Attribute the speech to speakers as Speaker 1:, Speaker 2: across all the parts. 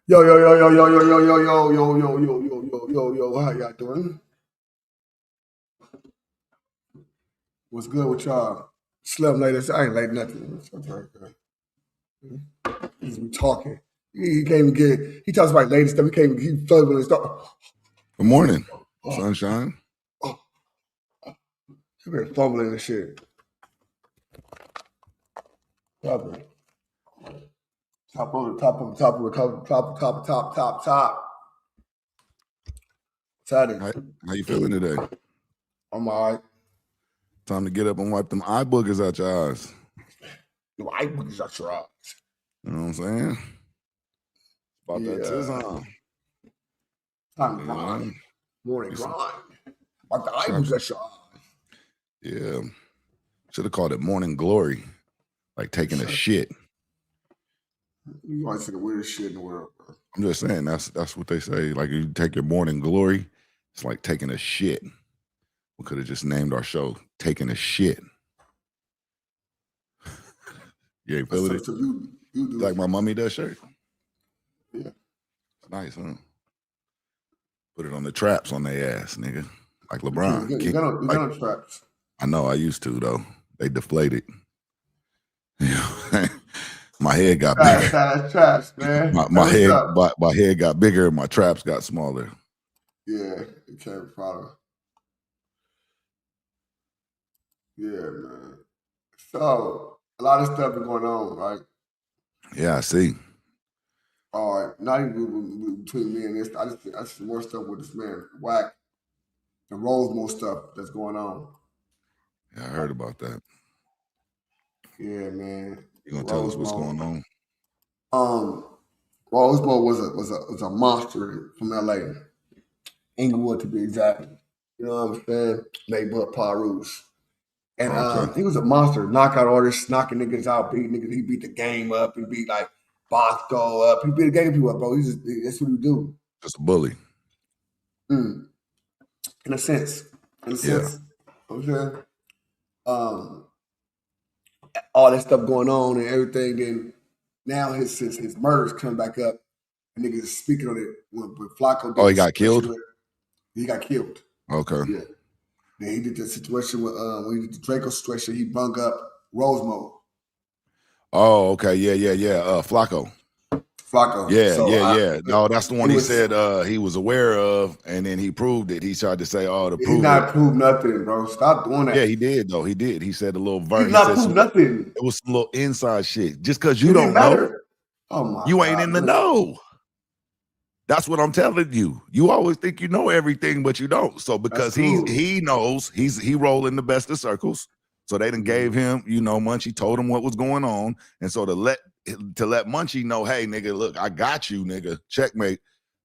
Speaker 1: Yo, yo, yo, yo, yo, yo, yo, yo, yo, yo, yo, yo, yo, yo, yo, yo, how y'all doing? What's good with y'all? Slim late. I ain't late nothing. He's been talking. He can't even get. He talks about lady stuff. He can't even. He flows when it starts.
Speaker 2: Good morning, sunshine.
Speaker 1: He been fumbling and shit. Probably. Top.
Speaker 2: How you feeling today?
Speaker 1: I'm all right.
Speaker 2: Time to get up and wipe them eye boogers out your eyes.
Speaker 1: Your eye boogers out your eyes.
Speaker 2: You know what I'm saying? About that tizon.
Speaker 1: Time to grind. Morning grind. About the eye boogers out your eyes.
Speaker 2: Yeah. Should have called it morning glory. Like taking a shit.
Speaker 1: You always say the weirdest shit in the world, bro.
Speaker 2: I'm just saying that's what they say. Like you take your morning glory, it's like taking a shit. We could have just named our show "Taking a Shit." You ain't feeling it?
Speaker 1: You do
Speaker 2: like my Mummy Does shirt?
Speaker 1: Yeah.
Speaker 2: It's nice, huh? Put it on the traps on their ass, nigga. Like LeBron.
Speaker 1: You got on traps.
Speaker 2: I know, I used to, though. They deflated. My head got bigger.
Speaker 1: Traps, man.
Speaker 2: My head got bigger and my traps got smaller.
Speaker 1: Yeah, it can't follow. Yeah, man. So a lot of stuff is going on, right?
Speaker 2: Yeah, I see.
Speaker 1: All right, not even between me and this. I just more stuff with this man, Whack, and Rosemo stuff that's going on.
Speaker 2: Yeah, I heard about that.
Speaker 1: Yeah, man.
Speaker 2: You gonna tell us what's going on?
Speaker 1: Rosemo was a monster from LA, Inglewood to be exact. You know what I'm saying? Neighborhood Parouche. And he was a monster, knockout artist, knocking niggas out, beating niggas. He beat the game up. He beat like Bosco up. He beat the game people up, bro. That's what he do.
Speaker 2: Just a bully.
Speaker 1: In a sense. Okay. All that stuff going on and everything. Then now his murders come back up. And niggas is speaking on it when Flacco.
Speaker 2: Oh, he got killed?
Speaker 1: He got killed.
Speaker 2: Okay.
Speaker 1: Yeah. Then he did the situation with when he did the Draco situation. He brung up Rosemo.
Speaker 2: Oh, okay. Yeah. Flacco. Yeah. No, that's the one he said he was aware of, and then he proved it. He tried to say, "Oh, to prove
Speaker 1: he not proved nothing, bro. Stop doing that."
Speaker 2: Yeah, he did though. He did. He said a little verse.
Speaker 1: He not proved nothing.
Speaker 2: It was some little inside shit. Just because you don't know, you ain't in the know. That's what I'm telling you. You always think you know everything, but you don't. So because he knows, he roll in the best of circles. So they done gave him, Munchie told him what was going on. And so to let Munchie know, hey, nigga, look, I got you, nigga. Checkmate.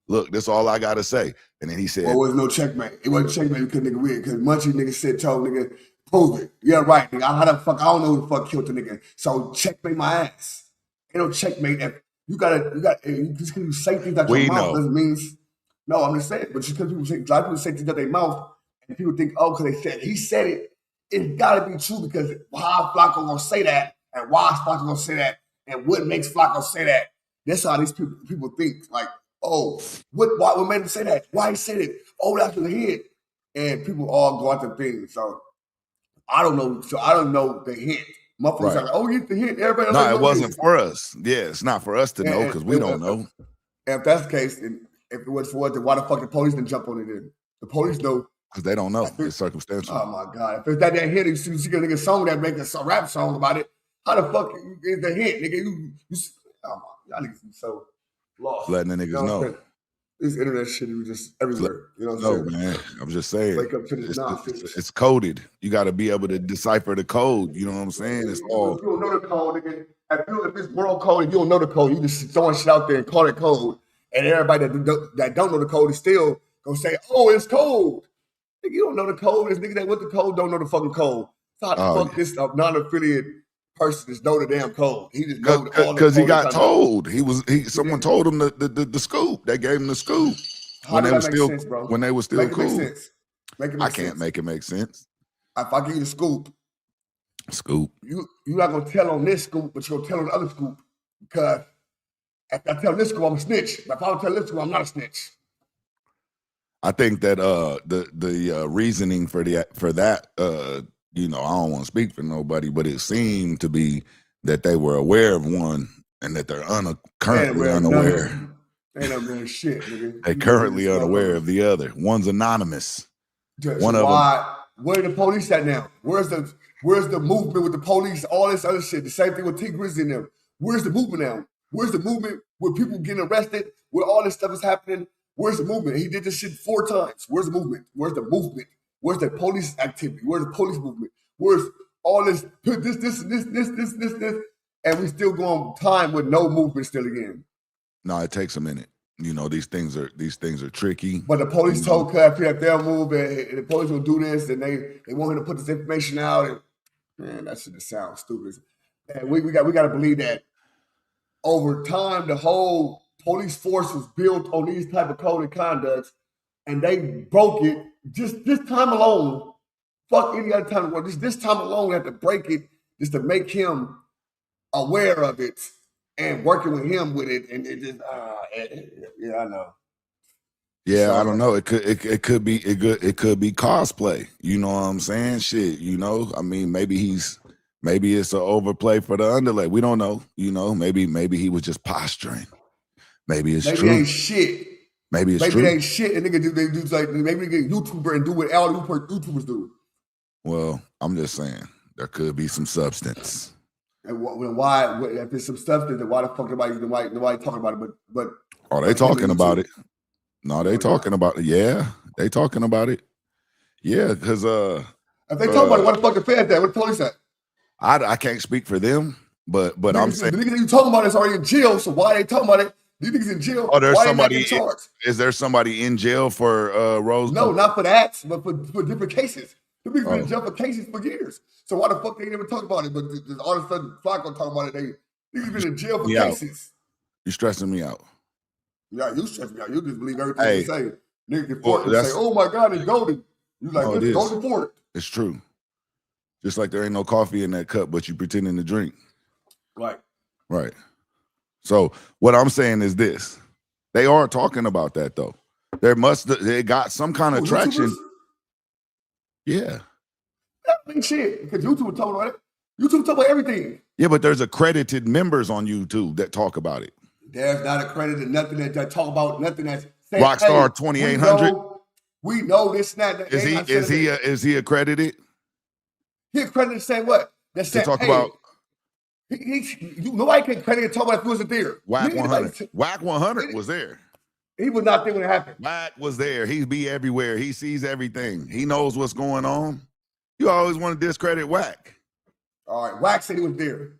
Speaker 2: Look, that's all I gotta say. And then he said,
Speaker 1: well, it was no checkmate. It wasn't checkmate because nigga weird. Because Munchie nigga told nigga, prove it. Yeah, right, nigga. How the fuck? I don't know who the fuck killed the nigga. So checkmate my ass. Ain't no checkmate. You got just because you say things out your mouth doesn't mean. No, I'm just saying. But just because a lot of people say things out their mouth, and people think, oh, because he said it, it's got to be true because how Flacco gonna say that, and why is Flacco gonna say that, and what makes Flacco say that? That's how these people think. Like, oh, what made him say that? Why he said it? Oh, that's what he hit. And people all go out to things. So I don't know. So I don't know the hint. Motherfuckers are like, oh, you get the hint. Everybody
Speaker 2: no, it wasn't for us. Yeah, it's not for us to know because we don't know.
Speaker 1: And if that's the case, and if it was for us, then why the fuck the police didn't jump on it then? The police know.
Speaker 2: Because they don't know. It's circumstantial.
Speaker 1: Oh, my God. If it's that hint, you see a nigga song that make a rap song about it, how the fuck is the hint, nigga? You oh, my, y'all niggas be so lost.
Speaker 2: Letting the niggas know.
Speaker 1: This internet shit is just everywhere. You know what I'm saying?
Speaker 2: Man. I'm just saying.
Speaker 1: Wake up to this nonsense.
Speaker 2: It's coded. You got to be able to decipher the code. You know what I'm saying? It's all.
Speaker 1: If you don't know the code, nigga, if it's world code, if you don't know the code, you just throwing shit out there and call it code. And everybody that don't know the code is still going to say, oh, it's code. Nigga, you don't know the code. This nigga that with the code don't know the fucking code. So how the fuck this non-affiliate person just know the damn code? He just know
Speaker 2: because he got told. Someone told him the scoop. They gave him the scoop when they were still cool. I can't make it make sense.
Speaker 1: If I give you the scoop, you're not gonna tell on this scoop, but you're gonna tell on the other scoop because if I tell this scoop, I'm a snitch. But if I don't tell this scoop, I'm not a snitch.
Speaker 2: I think that the reasoning for that I don't want to speak for nobody, but it seemed to be that they were aware of one and that they're currently unaware.
Speaker 1: They ain't no shit, nigga.
Speaker 2: They're currently unaware of the other. One's anonymous.
Speaker 1: One of them. Where the police at now? Where's the movement with the police? All this other shit. The same thing with T Grizzly and them. Where's the movement now? Where's the movement where people getting arrested? Where all this stuff is happening? Where's the movement? He did this shit 4 times. Where's the movement? Where's the movement? Where's the police activity? Where's the police movement? Where's all this, and we still going time with no movement still again.
Speaker 2: No, it takes a minute. These things are tricky.
Speaker 1: But the police told Cub if they'll move and the police will do this and they want him to put this information out. And man, that shit just sounds stupid. And we got to believe that over time, the whole police force was built on these type of code of conducts, and they broke it just this time alone. Fuck any other time in the world. This time alone, we have to break it just to make him aware of it and working with him with it. And it just, yeah, I know.
Speaker 2: Yeah, so, I don't know. It could be cosplay. You know what I'm saying? Shit, you know. I mean, maybe it's an overplay for the underlay. We don't know. You know, maybe he was just posturing. Maybe it's true.
Speaker 1: Maybe ain't shit.
Speaker 2: Maybe it's true.
Speaker 1: Maybe it ain't shit. And they do like maybe they get YouTuber and do what all YouTubers do.
Speaker 2: Well, I'm just saying there could be some substance.
Speaker 1: And why? If there's some substance, then why the fuck nobody talking about it? But
Speaker 2: are they talking about it? No, they talking about it. Yeah, they talking about it. Yeah, because
Speaker 1: if they talking about it, why the fuck the feds that? What the police at?
Speaker 2: I can't speak for them, but I'm saying
Speaker 1: the niggas you talking about is already in jail. So why they talking about it? These niggas in jail.
Speaker 2: Oh, there's
Speaker 1: why
Speaker 2: somebody in charge? Is there somebody in jail for Rosemo?
Speaker 1: No, not for that, but for different cases. The niggas been in jail for cases for years. So why the fuck they never talk about it? But all of a sudden, Flacco talking about it. Niggas been in jail for cases.
Speaker 2: You stressing me out.
Speaker 1: Yeah, you stress me out. You just believe everything they say. Niggas get forked and say, "Oh my God, it's golden." You like, it's golden for it.
Speaker 2: It's true. Just like there ain't no coffee in that cup, but you pretending to drink.
Speaker 1: Right.
Speaker 2: So what I'm saying is this: they are talking about that though. They got some kind of traction.
Speaker 1: YouTubers?
Speaker 2: Yeah.
Speaker 1: That ain't shit. Because YouTube talking about it. YouTube talking about everything.
Speaker 2: Yeah, but there's accredited members on YouTube that talk about it.
Speaker 1: There's not accredited nothing that talk about nothing that's saying,
Speaker 2: Rockstar 2800.
Speaker 1: We know this and that.
Speaker 2: Is he accredited?
Speaker 1: He accredited saying what? That said,
Speaker 2: talk about.
Speaker 1: Nobody can credit and talk about if he wasn't there.
Speaker 2: Whack 100. Whack 100 was there.
Speaker 1: He was not there when it happened.
Speaker 2: Whack was there. He be everywhere. He sees everything. He knows what's going on. You always want to discredit Whack.
Speaker 1: All right, Whack said he was there.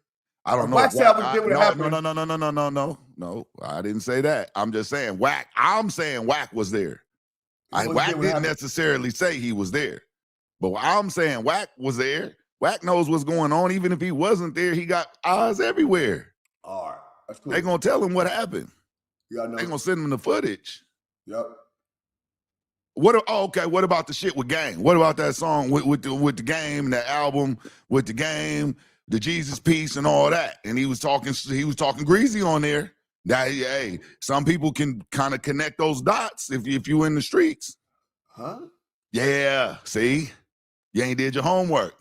Speaker 2: I don't know.
Speaker 1: Whack said I was there when it happened.
Speaker 2: No. I didn't say that. I'm just saying Whack. I'm saying Whack was there. Whack didn't necessarily say he was there. But I'm saying Whack was there. Whack knows what's going on. Even if he wasn't there, he got eyes everywhere.
Speaker 1: All right. That's cool.
Speaker 2: They gonna tell him what happened.
Speaker 1: Yeah, I know.
Speaker 2: They gonna send him the footage.
Speaker 1: Yep.
Speaker 2: What about the shit with Game? What about that song with the Game, that album with the Game, the Jesus Piece and all that? And he was talking greasy on there. That hey, some people can kind of connect those dots if you in the streets.
Speaker 1: Huh?
Speaker 2: Yeah. See, you ain't did your homework.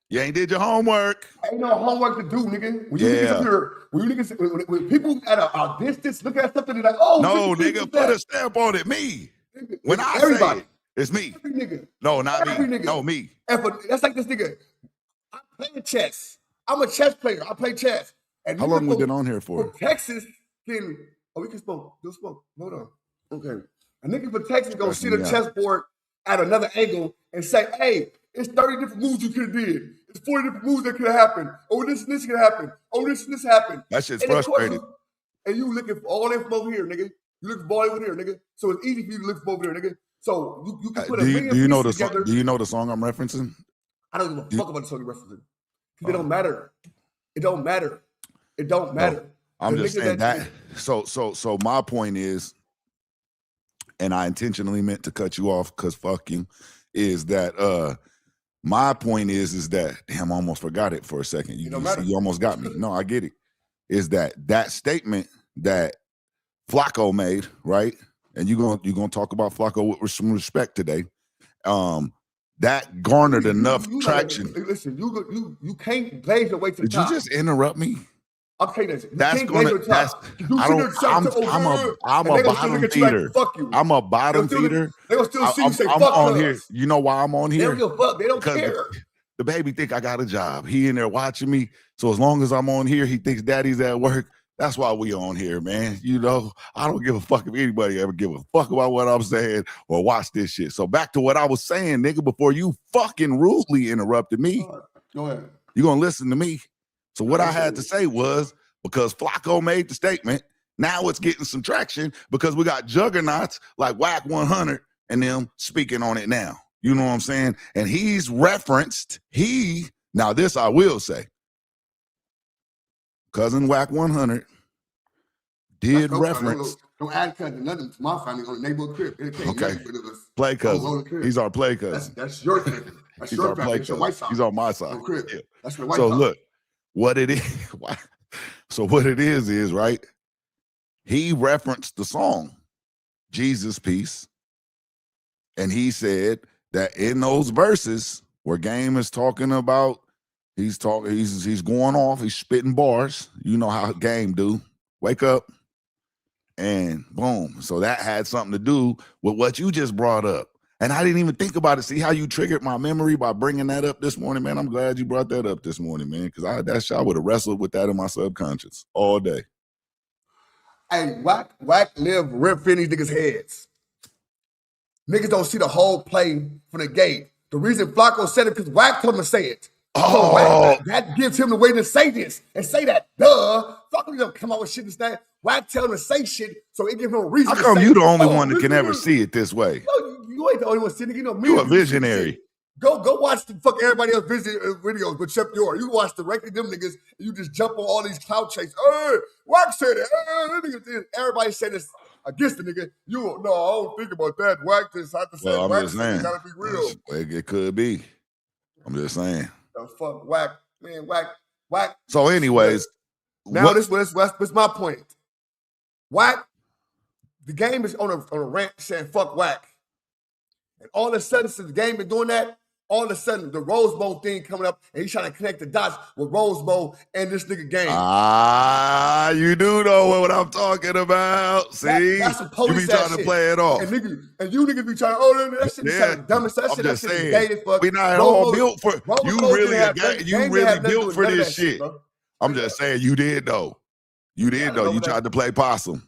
Speaker 2: Ain't no
Speaker 1: homework to do, nigga. When people at a distance look at something, they're like, "Oh,
Speaker 2: no, nigga, put a stamp on it." Me. When I say it, it's me.
Speaker 1: Every nigga.
Speaker 2: No, not
Speaker 1: every
Speaker 2: me.
Speaker 1: Nigga.
Speaker 2: No, me.
Speaker 1: That's like this nigga. I play chess. I'm a chess player. I play chess. And
Speaker 2: how long we been on here for?
Speaker 1: Texas we can smoke. Do smoke. Hold on. Okay. A nigga for Texas gonna see the chessboard at another angle and say, "Hey, it's 30 different moves you could have did. It's 40 different moves that could have happened. Oh, this and this could have happened. Oh, this and this happened."
Speaker 2: That shit's frustrating.
Speaker 1: And you looking for all that from over here, nigga. You looking for all over here, nigga. So it's easy for you to look from over there, nigga. So you can put a million pieces together.
Speaker 2: Do you know the song I'm referencing?
Speaker 1: I don't give a fuck about the song you're referencing. It don't matter. It don't matter. It don't matter.
Speaker 2: No, I'm just saying that. So my point is, and I intentionally meant to cut you off because fuck you, is that my point is that damn, I almost forgot it for a second. You almost got me. No, I get it. Is that statement that Flacco made, right? And you're gonna talk about Flacco with some respect today. That garnered enough traction.
Speaker 1: Listen, you can't blaze your way to the top.
Speaker 2: Did you just interrupt me?
Speaker 1: I'm saying this.
Speaker 2: I'm a bottom feeder.
Speaker 1: Fuck you.
Speaker 2: I'm a bottom feeder.
Speaker 1: They gonna still see you say fuck
Speaker 2: on here. You know why I'm on here?
Speaker 1: They don't give a fuck. They don't care.
Speaker 2: The baby think I got a job. He in there watching me. So as long as I'm on here, he thinks daddy's at work. That's why we on here, man. You know, I don't give a fuck if anybody ever give a fuck about what I'm saying or watch this shit. So back to what I was saying, nigga, before you fucking rudely interrupted me.
Speaker 1: Go ahead.
Speaker 2: You gonna listen to me. So what I had to say was, because Flacco made the statement, now it's getting some traction because we got juggernauts like Whack 100 and them speaking on it now. You know what I'm saying? And he's referenced, now this I will say, cousin Whack 100 did reference.
Speaker 1: Don't add cousin nothing to my family on the neighborhood crib.
Speaker 2: Okay. Play cousin. He's our play cousin.
Speaker 1: That's your cousin. That's your family. That's your white side.
Speaker 2: He's on my side.
Speaker 1: Yeah. That's the white
Speaker 2: so
Speaker 1: side.
Speaker 2: Look, what it is. So what it is right. He referenced the song Jesus Peace, and he said that in those verses where Game is talking about, he's going off, he's spitting bars. You know how Game do. Wake up. And boom. So that had something to do with what you just brought up. And I didn't even think about it. See how you triggered my memory by bringing that up this morning, man? I'm glad you brought that up this morning, man, because I would have wrestled with that in my subconscious all day.
Speaker 1: Hey, Whack live rent in these niggas' heads. Niggas don't see the whole play from the gate. The reason Flacco said it because Whack told him to say it.
Speaker 2: Oh,
Speaker 1: so that gives him the way to say this and say that. Duh. Flacco don't come out with shit and that. Whack tell him to say shit, so it gives him a reason.
Speaker 2: How come you the only one that can ever see it this way?
Speaker 1: You ain't the only one seeing it. You know me.
Speaker 2: You a visionary.
Speaker 1: Go watch the fuck everybody else videos, but except yours. You watch directly them niggas, and you just jump on all these clout chases. Hey, Whack said it. Everybody said this against the nigga. I don't think about that. Whack just have to say.
Speaker 2: Well,
Speaker 1: I'm just saying. Gotta be real.
Speaker 2: It could be. I'm just saying.
Speaker 1: The fuck, Whack, man, Whack.
Speaker 2: So, anyways,
Speaker 1: now this was my point. Whack, the game is on a rant saying fuck Whack. And all of a sudden, since the game been doing that, all of a sudden the Rose Bowl thing coming up, and he's trying to connect the dots with Rose Bowl and this nigga Game.
Speaker 2: You do know what I'm talking about. See,
Speaker 1: that's some police
Speaker 2: you be trying to play it off,
Speaker 1: and you niggas be trying. That shit be dumb. That shit is gay as fuck.
Speaker 2: We not all built for. You really built for this shit. I'm just saying, you did though. You did though. You tried to play possum.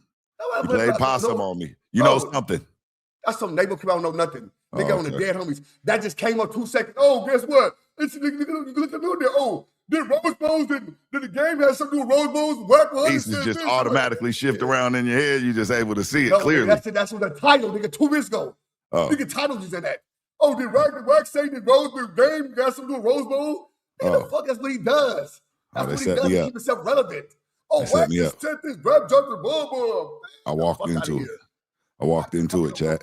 Speaker 2: You played possum on me. You know something.
Speaker 1: That's some neighborhood people don't know nothing. Nigga on the dead homies. That just came up 2 seconds. Oh, guess what? It's look at there. Oh, did Rose Bowls, did the game have something to do with Rose Bowls? Whack
Speaker 2: pieces just automatically shift around in your head. You just able to see it clearly.
Speaker 1: That's what the title, nigga, 2 weeks ago. Nigga, title just said that. Oh, did Whack say that the game got something to do with Rose Bowl? Nigga, the fuck, that's what he does. That's what he does to keep himself relevant. Oh, Whack just said this rap jumping ball.
Speaker 2: I walked into it, chat.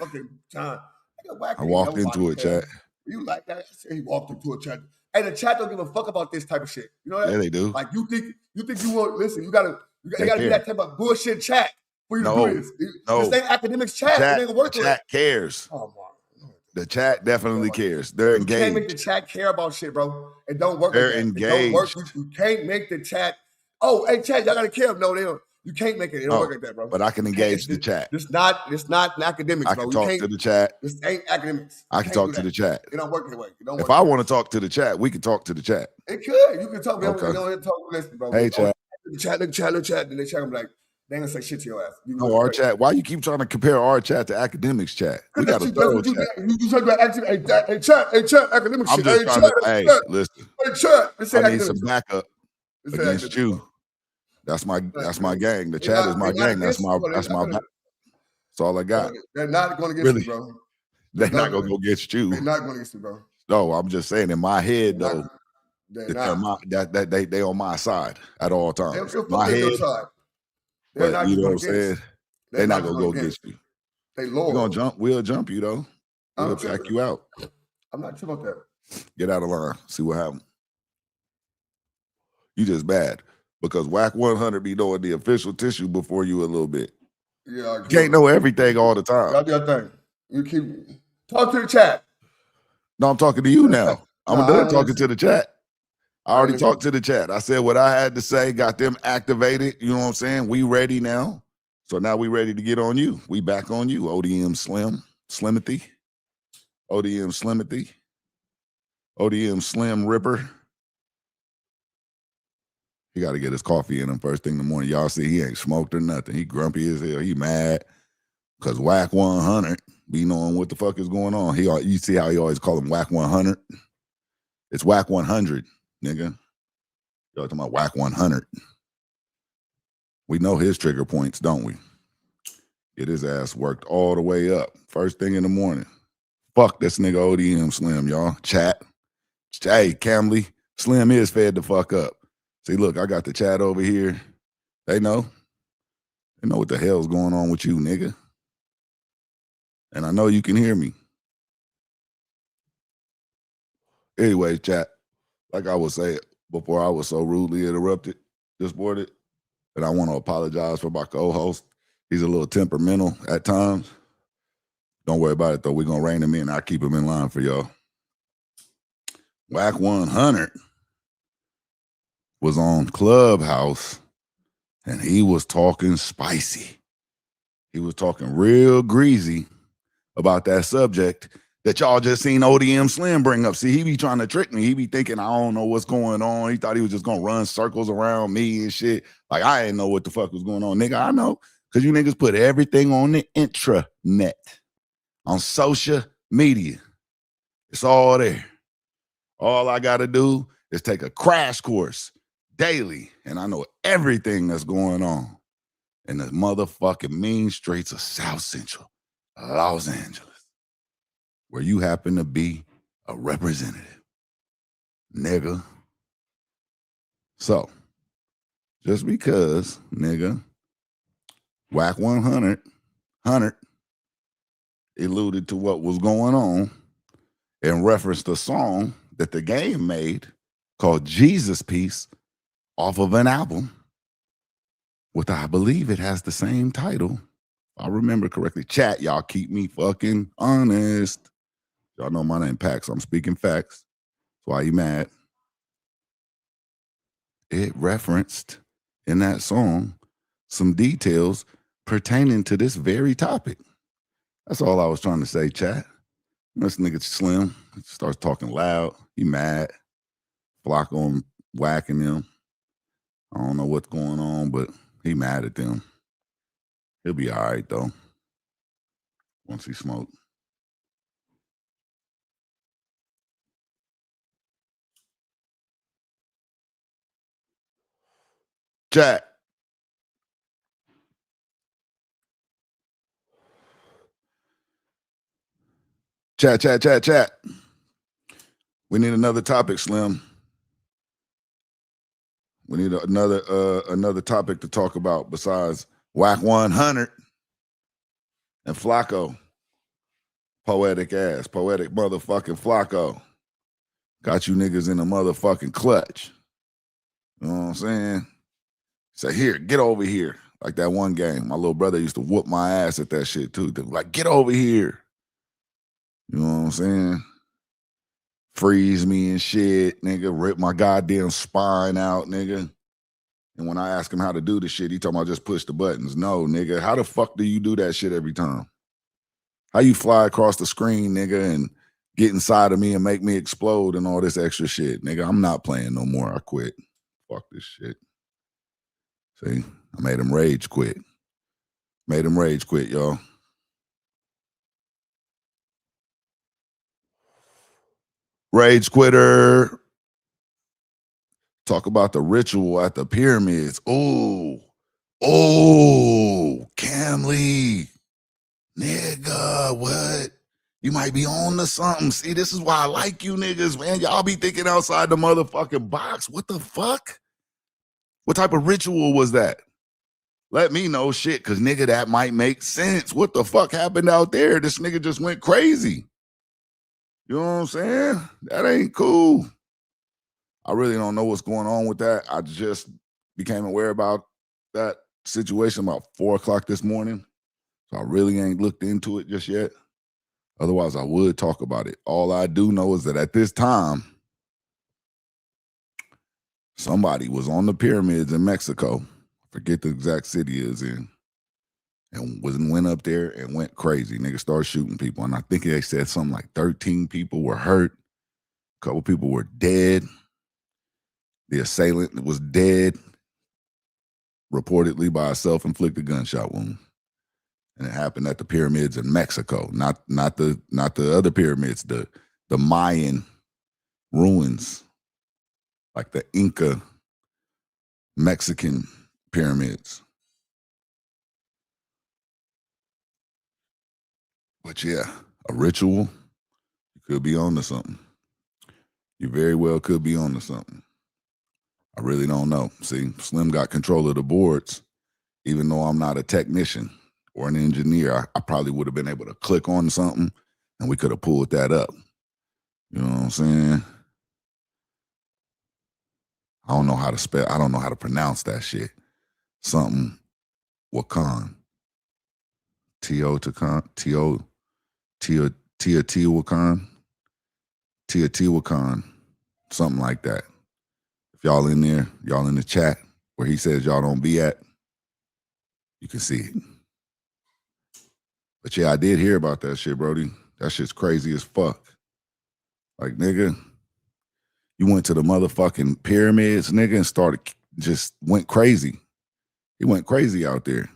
Speaker 2: I walked into it, chat.
Speaker 1: You like that? I said he walked into a chat. Hey, the chat don't give a fuck about this type of shit. You know that?
Speaker 2: Yeah, they do.
Speaker 1: Like you think you want listen, you gotta be that type of bullshit chat for you to do this. This ain't academics chat. It ain't gonna work.
Speaker 2: The chat cares. Oh my. The chat definitely cares. They're engaged.
Speaker 1: You can't make the chat care about shit, bro. It don't work.
Speaker 2: They're engaged.
Speaker 1: It don't work. You can't make the chat. Oh, hey, chat, y'all gotta care. No, they don't. You can't make it. It don't work like that, bro.
Speaker 2: But I can engage the chat.
Speaker 1: It's not academics, bro.
Speaker 2: I can talk to the chat.
Speaker 1: This ain't academics.
Speaker 2: I can talk to the chat.
Speaker 1: It don't work that way.
Speaker 2: If I want to talk to the chat, we can talk to the chat.
Speaker 1: It could. You can talk. Okay. Talk with bro.
Speaker 2: Hey, chat.
Speaker 1: Chat. Then the chat gonna be like, they ain't gonna say shit to your ass.
Speaker 2: Our chat. Why you keep trying to compare our chat to academics chat? We got a thorough chat.
Speaker 1: You talk about hey, chat, academics shit.
Speaker 2: Hey, listen.
Speaker 1: Hey, chat.
Speaker 2: I need some backup against you. That's my gang. The chat is my gang. That's all I got.
Speaker 1: They're not going to get you, bro.
Speaker 2: They're not going to go get you.
Speaker 1: They're not going to get you, bro.
Speaker 2: No, I'm just saying in my head though. They on my side at all times. My head. But you know what I'm saying? They're not going to go get you.
Speaker 1: They loyal.
Speaker 2: We'll jump you though. We'll check you out.
Speaker 1: I'm not sure about that.
Speaker 2: Get out of line. See what happens. You just bad. Because Whack 100 be knowing the official tissue before you a little bit.
Speaker 1: Yeah,
Speaker 2: you can't know everything all the time.
Speaker 1: Y'all do your thing. You keep talk to the chat.
Speaker 2: No, I'm talking to you now. I'm done talking to the chat. I already talked to the chat. I said what I had to say, got them activated. You know what I'm saying? We ready now. So now we ready to get on you. We back on you. ODM Slimothy. ODM Slimothy. ODM Slim Ripper. He got to get his coffee in him first thing in the morning. Y'all see he ain't smoked or nothing. He grumpy as hell. He mad because Whack 100 be knowing what the fuck is going on. You see how he always call him Whack 100? It's Whack 100, nigga. Y'all talking about Whack 100. We know his trigger points, don't we? Get his ass worked all the way up. First thing in the morning. Fuck this nigga ODM Slim, y'all. Chat. Hey, Camley, Slim is fed the fuck up. See, look, I got the chat over here. They know. They know what the hell's going on with you, nigga. And I know you can hear me. Anyway, chat, like I was saying before I was so rudely interrupted, just boarded, and I want to apologize for my co-host. He's a little temperamental at times. Don't worry about it, though. We're going to rein him in. I'll keep him in line for y'all. Whack 100 was on Clubhouse, and he was talking spicy. He was talking real greasy about that subject that y'all just seen ODM SLIM bring up. See, he be trying to trick me. He be thinking I don't know what's going on. He thought he was just going to run circles around me and shit. Like, I didn't know what the fuck was going on. Nigga, I know, because you niggas put everything on the intranet, on social media. It's all there. All I got to do is take a crash course daily, and I know everything that's going on in the motherfucking mean streets of South Central Los Angeles, where you happen to be a representative, nigga. So, just because, nigga, Whack 100 alluded to what was going on and referenced a song that the game made called Jesus Piece off of an album with, I believe it has the same title. If I remember correctly. Chat, y'all keep me fucking honest. Y'all know my name Pax. I'm speaking facts. That's why you mad. It referenced in that song some details pertaining to this very topic. That's all I was trying to say, chat. This nigga Slim starts talking loud. He mad. Flocko and whacking him. I don't know what's going on, but he mad at them. He'll be all right, though, once he smoked. Chat. Chat. We need another topic, Slim. We need another topic to talk about besides Whack 100 and Flocko. Poetic motherfucking Flocko. Got you niggas in a motherfucking clutch. You know what I'm saying? Say, here, get over here. Like that one game. My little brother used to whoop my ass at that shit too. Like, get over here. You know what I'm saying? Freeze me and shit, nigga. Rip my goddamn spine out, nigga. And when I ask him how to do the shit, he told me I just push the buttons. No, nigga. How the fuck do you do that shit every time? How you fly across the screen, nigga, and get inside of me and make me explode and all this extra shit? Nigga, I'm not playing no more. I quit. Fuck this shit. See? I made him rage quit. Made him rage quit, y'all. Rage quitter. Talk about the ritual at the pyramids. Oh, Cam Lee. Nigga, what? You might be on to something. See, this is why I like you niggas, man. Y'all be thinking outside the motherfucking box. What the fuck? What type of ritual was that? Let me know shit, because nigga, that might make sense. What the fuck happened out there? This nigga just went crazy. You know what I'm saying? That ain't cool. I really don't know what's going on with that. I just became aware about that situation about 4 o'clock this morning. So I really ain't looked into it just yet. Otherwise, I would talk about it. All I do know is that at this time, somebody was on the pyramids in Mexico. Forget the exact city it is in. And went up there and went crazy. Niggas started shooting people. And I think they said something like 13 people were hurt. A couple people were dead. The assailant was dead, reportedly by a self-inflicted gunshot wound. And it happened at the pyramids in Mexico, not the other pyramids, the Mayan ruins, like the Inca Mexican pyramids. But yeah, a ritual, you could be on to something. You very well could be on to something. I really don't know. See, Slim got control of the boards, even though I'm not a technician or an engineer. I probably would have been able to click on something and we could have pulled that up. You know what I'm saying? I don't know how to spell, I don't know how to pronounce that shit. Something Wacan. Teotihuacan. Teotihuacan. Something like that. If y'all in there, y'all in the chat where he says y'all don't be at, you can see it. But yeah, I did hear about that shit, Brody. That shit's crazy as fuck. Like, nigga, you went to the motherfucking pyramids, nigga, and just went crazy. He went crazy out there.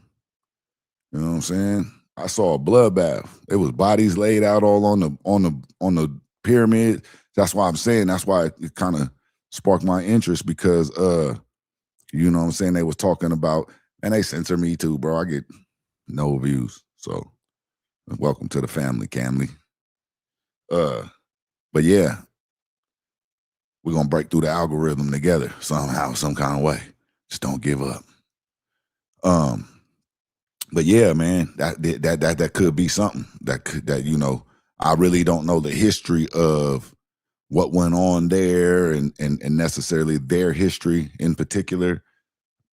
Speaker 2: You know what I'm saying? I saw a bloodbath. It was bodies laid out all on the pyramid. That's why I'm saying, that's why it kind of sparked my interest, because you know what I'm saying, they was talking about, and they censor me too, bro. I get no views. So welcome to the family, Camly. But yeah, we're gonna break through the algorithm together somehow, some kind of way. Just don't give up. But yeah, man, that could be something that you know, I really don't know the history of what went on there and necessarily their history in particular,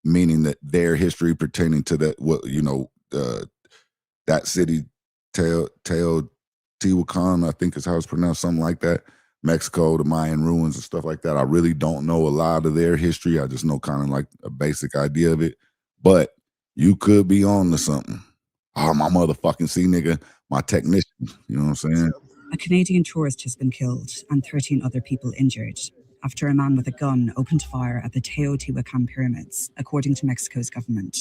Speaker 2: meaning that their history pertaining to that, what, you know, that city, Teotihuacan, I think is how it's pronounced, something like that. Mexico, the Mayan ruins and stuff like that. I really don't know a lot of their history. I just know kind of like a basic idea of it. But you could be on to something. Oh, my motherfucking nigga, my technician. You know what I'm saying?
Speaker 3: A Canadian tourist has been killed and 13 other people injured after a man with a gun opened fire at the Teotihuacan pyramids, according to Mexico's government.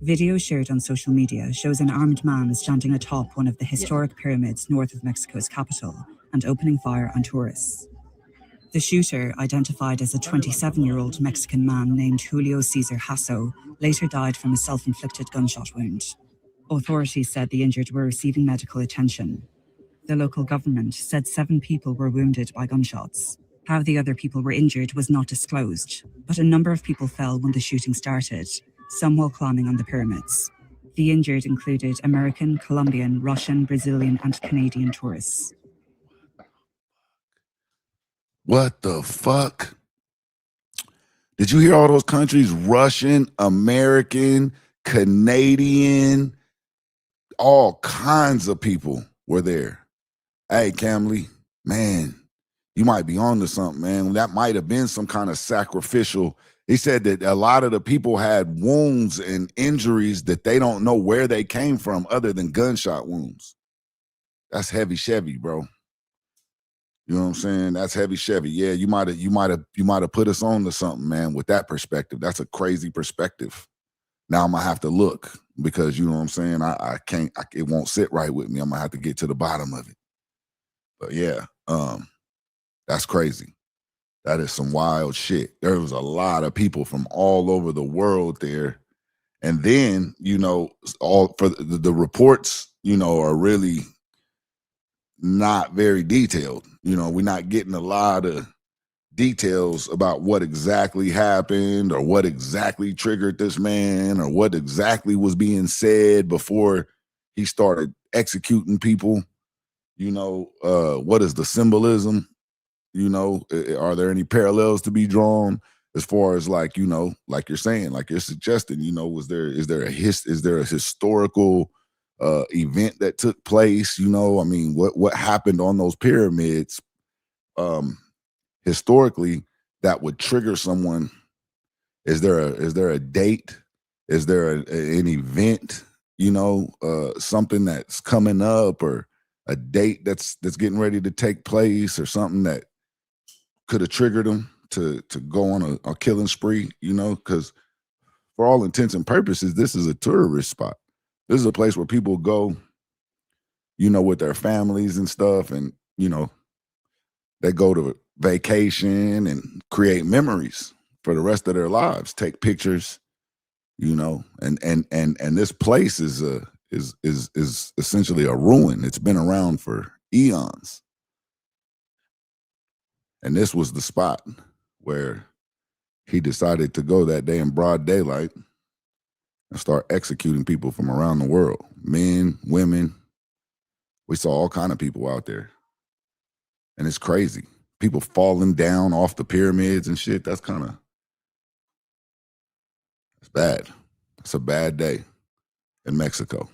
Speaker 3: Video shared on social media shows an armed man standing atop one of the historic pyramids north of Mexico's capital and opening fire on tourists. The shooter, identified as a 27-year-old Mexican man named Julio Cesar Hasso, later died from a self-inflicted gunshot wound. Authorities said the injured were receiving medical attention. The local government said 7 people were wounded by gunshots. How the other people were injured was not disclosed, but a number of people fell when the shooting started, some while climbing on the pyramids. The injured included American, Colombian, Russian, Brazilian, and Canadian tourists.
Speaker 2: What the fuck? Did you hear all those countries? Russian, American, Canadian, all kinds of people were there. Hey, Camly, man, you might be on to something, man. That might have been some kind of sacrificial. He said that a lot of the people had wounds and injuries that they don't know where they came from other than gunshot wounds. That's heavy Chevy, bro. You know what I'm saying? That's heavy Chevy. Yeah, you might have put us on to something, man, with that perspective. That's a crazy perspective. Now I'm gonna have to look, because you know what I'm saying? I can't, it won't sit right with me. I'm gonna have to get to the bottom of it. But yeah, that's crazy. That is some wild shit. There was a lot of people from all over the world there. And then, you know, all for the reports, you know, are really not very detailed. You know, we're not getting a lot of details about what exactly happened or what exactly triggered this man or what exactly was being said before he started executing people. You know, what is the symbolism? You know, are there any parallels to be drawn as far as, like, you know, like you're saying, like you're suggesting, you know, is there a historical event that took place? You know, I mean, what happened on those pyramids historically that would trigger someone? Is there a date? Is there an event? You know, something that's coming up, or a date that's getting ready to take place, or something that could have triggered them to go on a killing spree? You know, because for all intents and purposes, this is a tourist spot. This is a place where people go, you know, with their families and stuff, and you know, they go to vacation and create memories for the rest of their lives, take pictures, you know, and this place is essentially a ruin. It's been around for eons. And this was the spot where he decided to go that day in broad daylight and start executing people from around the world. Men, women. We saw all kind of people out there. And it's crazy. People falling down off the pyramids and shit. That's bad. It's a bad day in Mexico.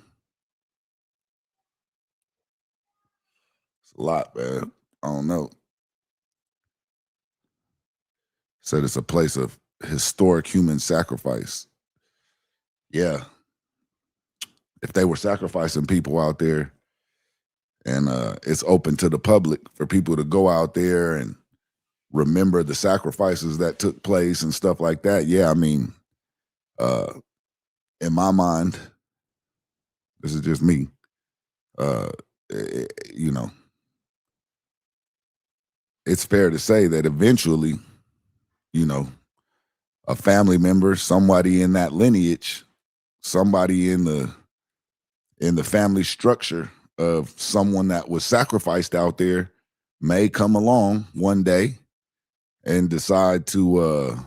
Speaker 2: It's a lot, man. I don't know. Said it's a place of historic human sacrifice. Yeah. If they were sacrificing people out there and it's open to the public for people to go out there and remember the sacrifices that took place and stuff like that. Yeah, I mean, in my mind, this is just me, you know, it's fair to say that eventually, you know, a family member, somebody in that lineage, somebody in the family structure of someone that was sacrificed out there may come along one day and decide to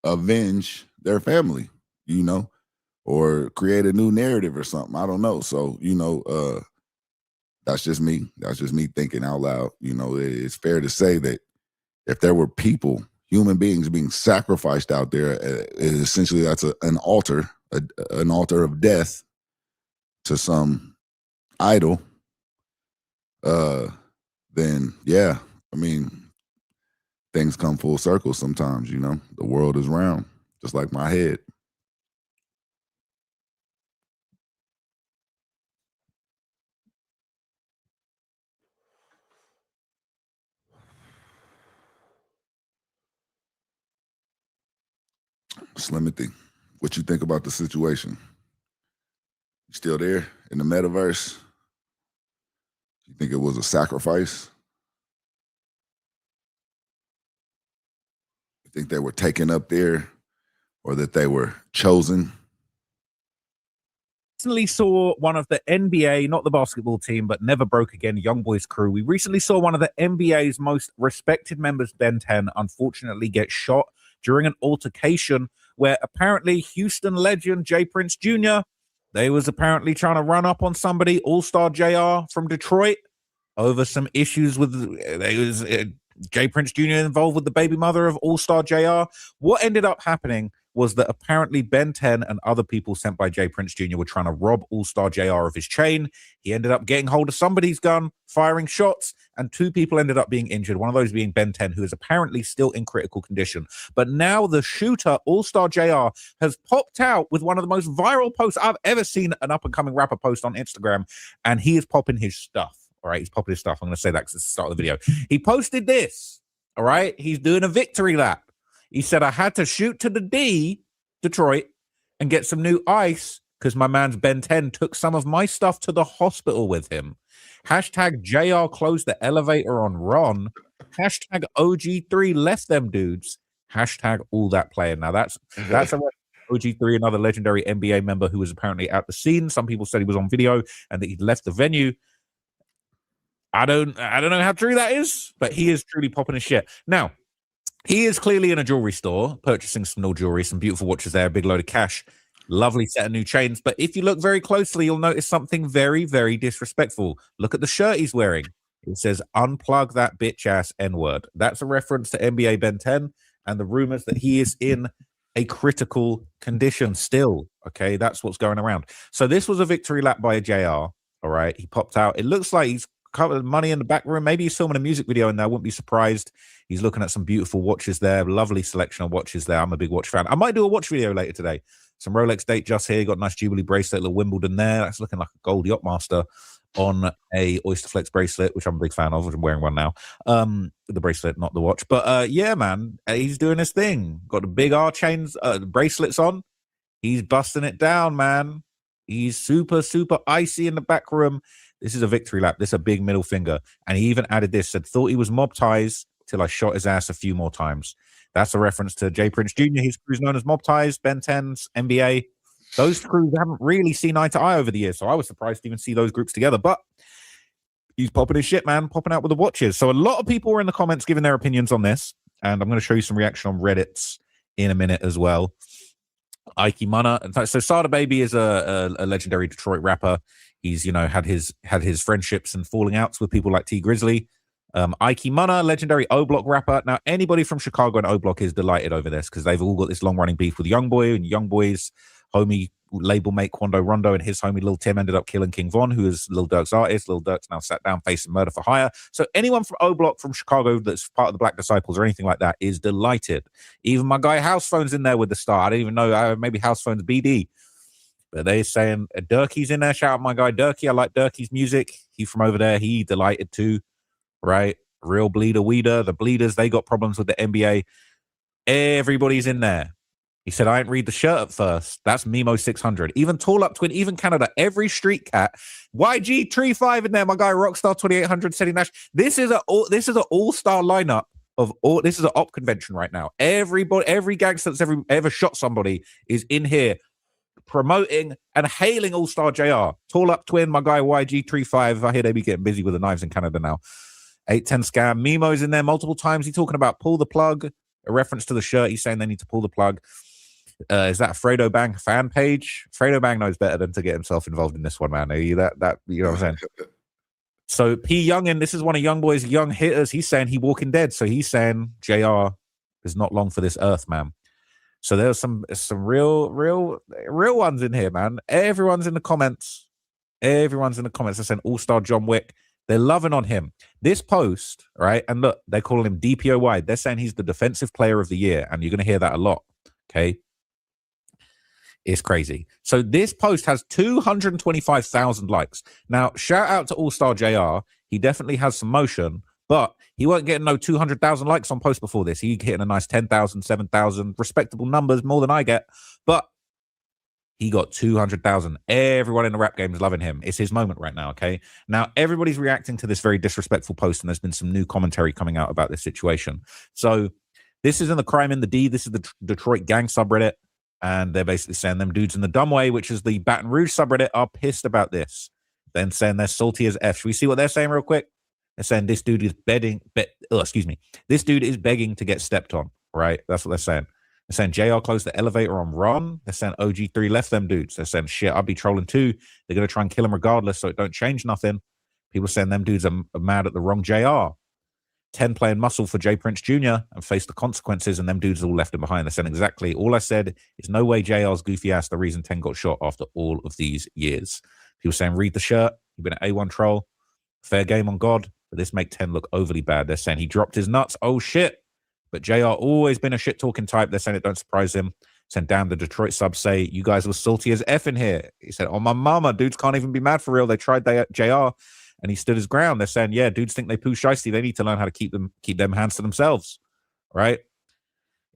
Speaker 2: avenge their family, you know, or create a new narrative or something. I don't know. So, you know, that's just me. That's just me thinking out loud. You know, it's fair to say that if there were people, human beings being sacrificed out there, essentially that's an altar of death to some idol, then yeah, I mean, things come full circle sometimes, you know. The world is round, just like my head. Slimothy, what you think about the situation? You still there in the metaverse? You think it was a sacrifice? You think they were taken up there or that they were chosen?
Speaker 4: Recently saw one of the NBA, not the basketball team, but Never Broke Again, Young Boys crew. We recently saw one of the NBA's most respected members, Ben 10, unfortunately get shot during an altercation where apparently Houston legend Jay Prince Jr., they was apparently trying to run up on somebody, All-Star JR from Detroit, over some issues with, Jay Prince Jr. involved with the baby mother of All-Star JR. What ended up happening was that apparently Ben 10 and other people sent by Jay Prince Jr. were trying to rob All-Star JR of his chain. He ended up getting hold of somebody's gun, firing shots, and 2 people ended up being injured, one of those being Ben 10, who is apparently still in critical condition. But now the shooter, All-Star JR, has popped out with one of the most viral posts I've ever seen an up-and-coming rapper post on Instagram, and he is popping his stuff. All right, he's popping his stuff. I'm going to say that because it's the start of the video. He posted this, all right? He's doing a victory lap. He said, I had to shoot to the D, Detroit, and get some new ice because my man's Ben 10 took some of my stuff to the hospital with him. Hashtag JR closed the elevator on Ron. Hashtag OG3 left them dudes. Hashtag all that player. Now that's a OG3, another legendary NBA member who was apparently at the scene. Some people said he was on video and that he'd left the venue. I don't know how true that is, but he is truly popping his shit. Now, he is clearly in a jewelry store, purchasing some new jewelry, some beautiful watches there, a big load of cash, lovely set of new chains. But if you look very closely, you'll notice something very, very disrespectful. Look at the shirt he's wearing. It says, unplug that bitch ass N-word. That's a reference to NBA Ben 10 and the rumors that he is in a critical condition still. Okay, that's what's going around. So this was a victory lap by a JR. All right, he popped out. It looks like he's covered money in the back room. Maybe he's filming a music video in there. I wouldn't be surprised. He's looking at some beautiful watches there. Lovely selection of watches there. I'm a big watch fan. I might do a watch video later today. Some Rolex date just here. Got a nice Jubilee bracelet, little Wimbledon there. That's looking like a gold Yachtmaster on a Oyster Flex bracelet, which I'm a big fan of, which I'm wearing one now. The bracelet, not the watch. But yeah, man, he's doing his thing. Got the big R chains, bracelets on. He's busting it down, man. He's super, super icy in the back room. This is a victory lap. This is a big middle finger. And he even added this, said, thought he was mob ties till I shot his ass a few more times. That's a reference to Jay Prince Jr. His crew's known as Mob Ties, Ben 10's, NBA. Those crews haven't really seen eye to eye over the years, so I was surprised to even see those groups together. But he's popping his shit, man, popping out with the watches. So a lot of people were in the comments giving their opinions on this, and I'm going to show you some reaction on Reddit's in a minute as well. Ike Munna. So Sada Baby is a legendary Detroit rapper. He's, you know, had his friendships and falling outs with people like T Grizzly. Ike Munna, legendary O Block rapper. Now, anybody from Chicago and O Block is delighted over this because they've all got this long running beef with Youngboy, and Youngboy's homie label mate Quando Rondo and his homie Lil Tim ended up killing King Von, who is Lil Durk's artist. Lil Durk's now sat down facing murder for hire. So anyone from O Block, from Chicago, that's part of the Black Disciples or anything like that is delighted. Even my guy House Phone's in there with the star. I didn't even know. Maybe House Phone's BD. But they're saying Durkey's in there. Shout out my guy Durkey. I like Durkey's music. He from over there. He delighted too. Right? Real Bleeder Weeder. The Bleeders, they got problems with the NBA. Everybody's in there. He said, I didn't read the shirt at first. That's Memo 600. Even Tall Up Twin, even Canada, every street cat. YG Tree 5 in there. My guy Rockstar 2800 City Nash. This is an all-star lineup of all. This is an op convention right now. Everybody, every gangster that's ever shot somebody is in here promoting and hailing All-Star JR. Tall Up Twin, my guy YG Tree 5. I hear they be getting busy with the knives in Canada now. 810 Scam. Memo's in there multiple times. He's talking about pull the plug, a reference to the shirt. He's saying they need to pull the plug. Is that a Fredo Bang fan page? Fredo Bang knows better than to get himself involved in this one, man. You know what I'm saying? So P Youngin, this is one of Youngboy's young hitters. He's saying he Walking Dead. So he's saying JR is not long for this earth, man. So there's some real ones in here, man. Everyone's in the comments. They're saying All-Star John Wick. They're loving on him. This post, right? And look, they're calling him DPOY. They're saying he's the defensive player of the year. And you're going to hear that a lot. Okay. It's crazy. So this post has 225,000 likes. Now, shout out to All-Star JR. He definitely has some motion, but he wasn't getting no 200,000 likes on post before this. He hitting a nice 10,000, 7,000, respectable numbers, more than I get. But he got 200,000. Everyone in the rap game is loving him. It's his moment right now, okay? Now, everybody's reacting to this very disrespectful post, and there's been some new commentary coming out about this situation. So this is in the Crime in the D. This is the Detroit gang subreddit. And they're basically saying them dudes in the dumb way, which is the Baton Rouge subreddit, are pissed about this. Then saying they're salty as F. Should we see what they're saying real quick? They're saying this dude is This dude is begging to get stepped on, right? That's what they're saying. They're saying JR closed the elevator on Ron. They're saying OG3 left them dudes. They're saying, shit, I'll be trolling too. They're going to try and kill him regardless, so it don't change nothing. People saying them dudes are mad at the wrong JR. 10 playing muscle for Jay Prince Jr. and face the consequences, and them dudes all left him behind. They're saying exactly all I said is no way JR's goofy ass the reason 10 got shot after all of these years. People saying read the shirt. You've been an A1 troll. Fair game on God, but this make 10 look overly bad. They're saying he dropped his nuts. Oh shit. But JR always been a shit talking type. They're saying it don't surprise him. Saying damn, the Detroit subs say you guys were salty as F in here. He said, oh my mama, dudes can't even be mad for real. They tried JR. And he stood his ground. They're saying, yeah, dudes think they poo shiesty. They need to learn how to keep them hands to themselves, right?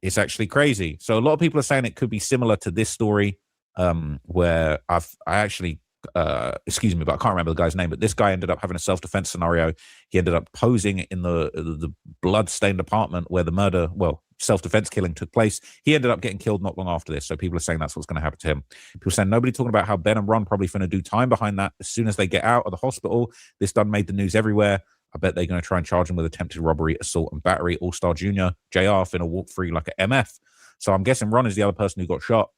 Speaker 4: It's actually crazy. So a lot of people are saying it could be similar to this story, where I actually, excuse me, but I can't remember the guy's name. But this guy ended up having a self-defense scenario. He ended up posing in the blood-stained apartment where the self-defense killing took place. He ended up getting killed not long after this. So people are saying that's what's going to happen to him. People are saying nobody talking about how Ben and Ron probably going to do time behind that as soon as they get out of the hospital. This done made the news everywhere. I bet they're going to try and charge him with attempted robbery, assault, and battery. All-Star Jr. JR finna walk free like an MF. So I'm guessing Ron is the other person who got shot.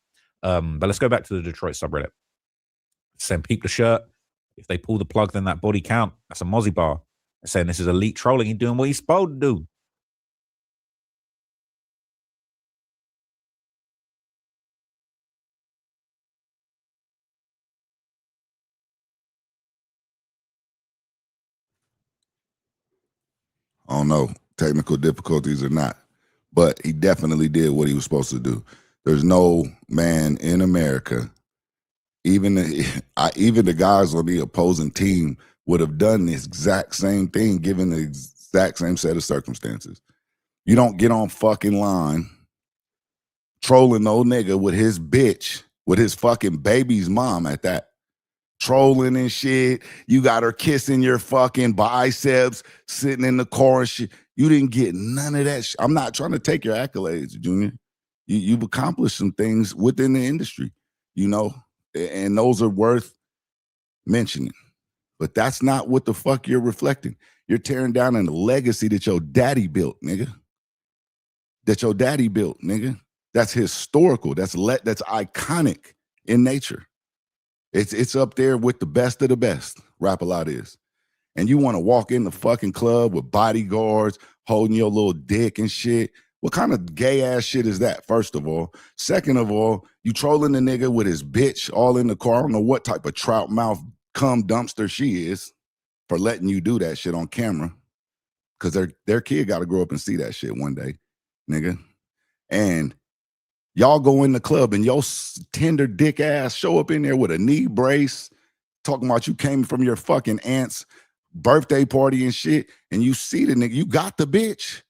Speaker 4: But let's go back to the Detroit subreddit. Saying peep the shirt. If they pull the plug, then that body count. That's a Mozzie bar. They're saying this is elite trolling. He's doing what he's supposed to do.
Speaker 2: I don't know, technical difficulties or not, but he definitely did what he was supposed to do. There's no man in America, even the guys on the opposing team would have done the exact same thing given the exact same set of circumstances. You don't get on fucking line trolling no nigga with his bitch, with his fucking baby's mom at that. Trolling and shit. You got her kissing your fucking biceps, sitting in the car and shit. You didn't get none of that shit. I'm not trying to take your accolades, Junior. You've accomplished some things within the industry, you know, and those are worth mentioning. But that's not what the fuck you're reflecting. You're tearing down a legacy that your daddy built, nigga. That's historical. That's iconic in nature. It's up there with the best of the best. Rap-A-Lot is. And you want to walk in the fucking club with bodyguards holding your little dick and shit. What kind of gay ass shit is that, first of all? Second of all, you trolling the nigga with his bitch all in the car. I don't know what type of trout mouth cum dumpster she is for letting you do that shit on camera. Because their kid got to grow up and see that shit one day, nigga. And y'all go in the club and your tender dick ass show up in there with a knee brace, talking about you came from your fucking aunt's birthday party and shit, and you see the nigga, you got the bitch.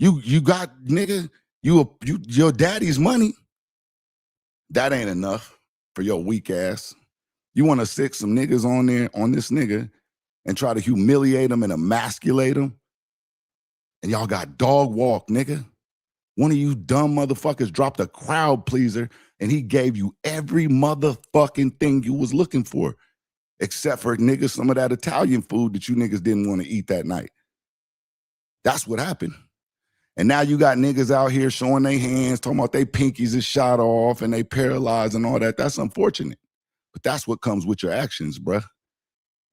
Speaker 2: You got, nigga, your daddy's money. That ain't enough for your weak ass. You want to stick some niggas on there, on this nigga, and try to humiliate him and emasculate him. And y'all got dog walk, nigga. One of you dumb motherfuckers dropped a crowd pleaser and he gave you every motherfucking thing you was looking for, except for, nigga, some of that Italian food that you niggas didn't want to eat that night. That's what happened. And now you got niggas out here showing their hands, talking about their pinkies is shot off and they paralyzed and all that. That's unfortunate. But that's what comes with your actions, bruh.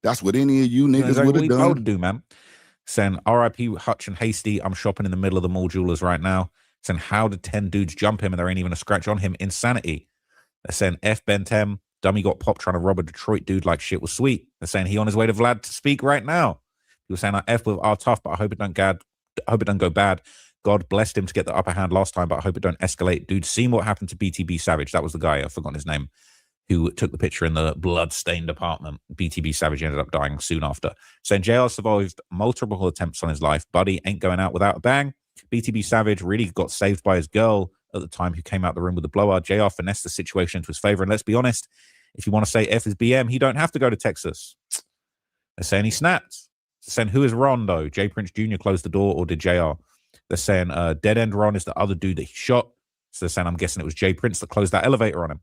Speaker 2: That's what any of you niggas would have done.
Speaker 4: To do, man. Saying, RIP Hutch and Hasty, I'm shopping in the middle of the mall jewelers right now. Saying, how did 10 dudes jump him and there ain't even a scratch on him? Insanity. They're saying, F Ben 10, dummy got popped trying to rob a Detroit dude like shit was sweet. They're saying he on his way to Vlad to speak right now. He was saying, I F with R tough, but I hope it don't go bad. God blessed him to get the upper hand last time, but I hope it don't escalate. Dude, seen what happened to BTB Savage. That was the guy, I've forgotten his name, who took the picture in the blood-stained apartment. BTB Savage ended up dying soon after. Saying JR survived multiple attempts on his life. Buddy ain't going out without a bang. BTB Savage really got saved by his girl at the time who came out the room with the blower. JR finessed the situation to his favor. And let's be honest, if you want to say F is BM, he don't have to go to Texas. They're saying he snapped. They're saying, who is Ron, though? J. Prince Jr. closed the door, or did JR? They're saying Dead End Ron is the other dude that he shot. So they're saying, I'm guessing it was J. Prince that closed that elevator on him.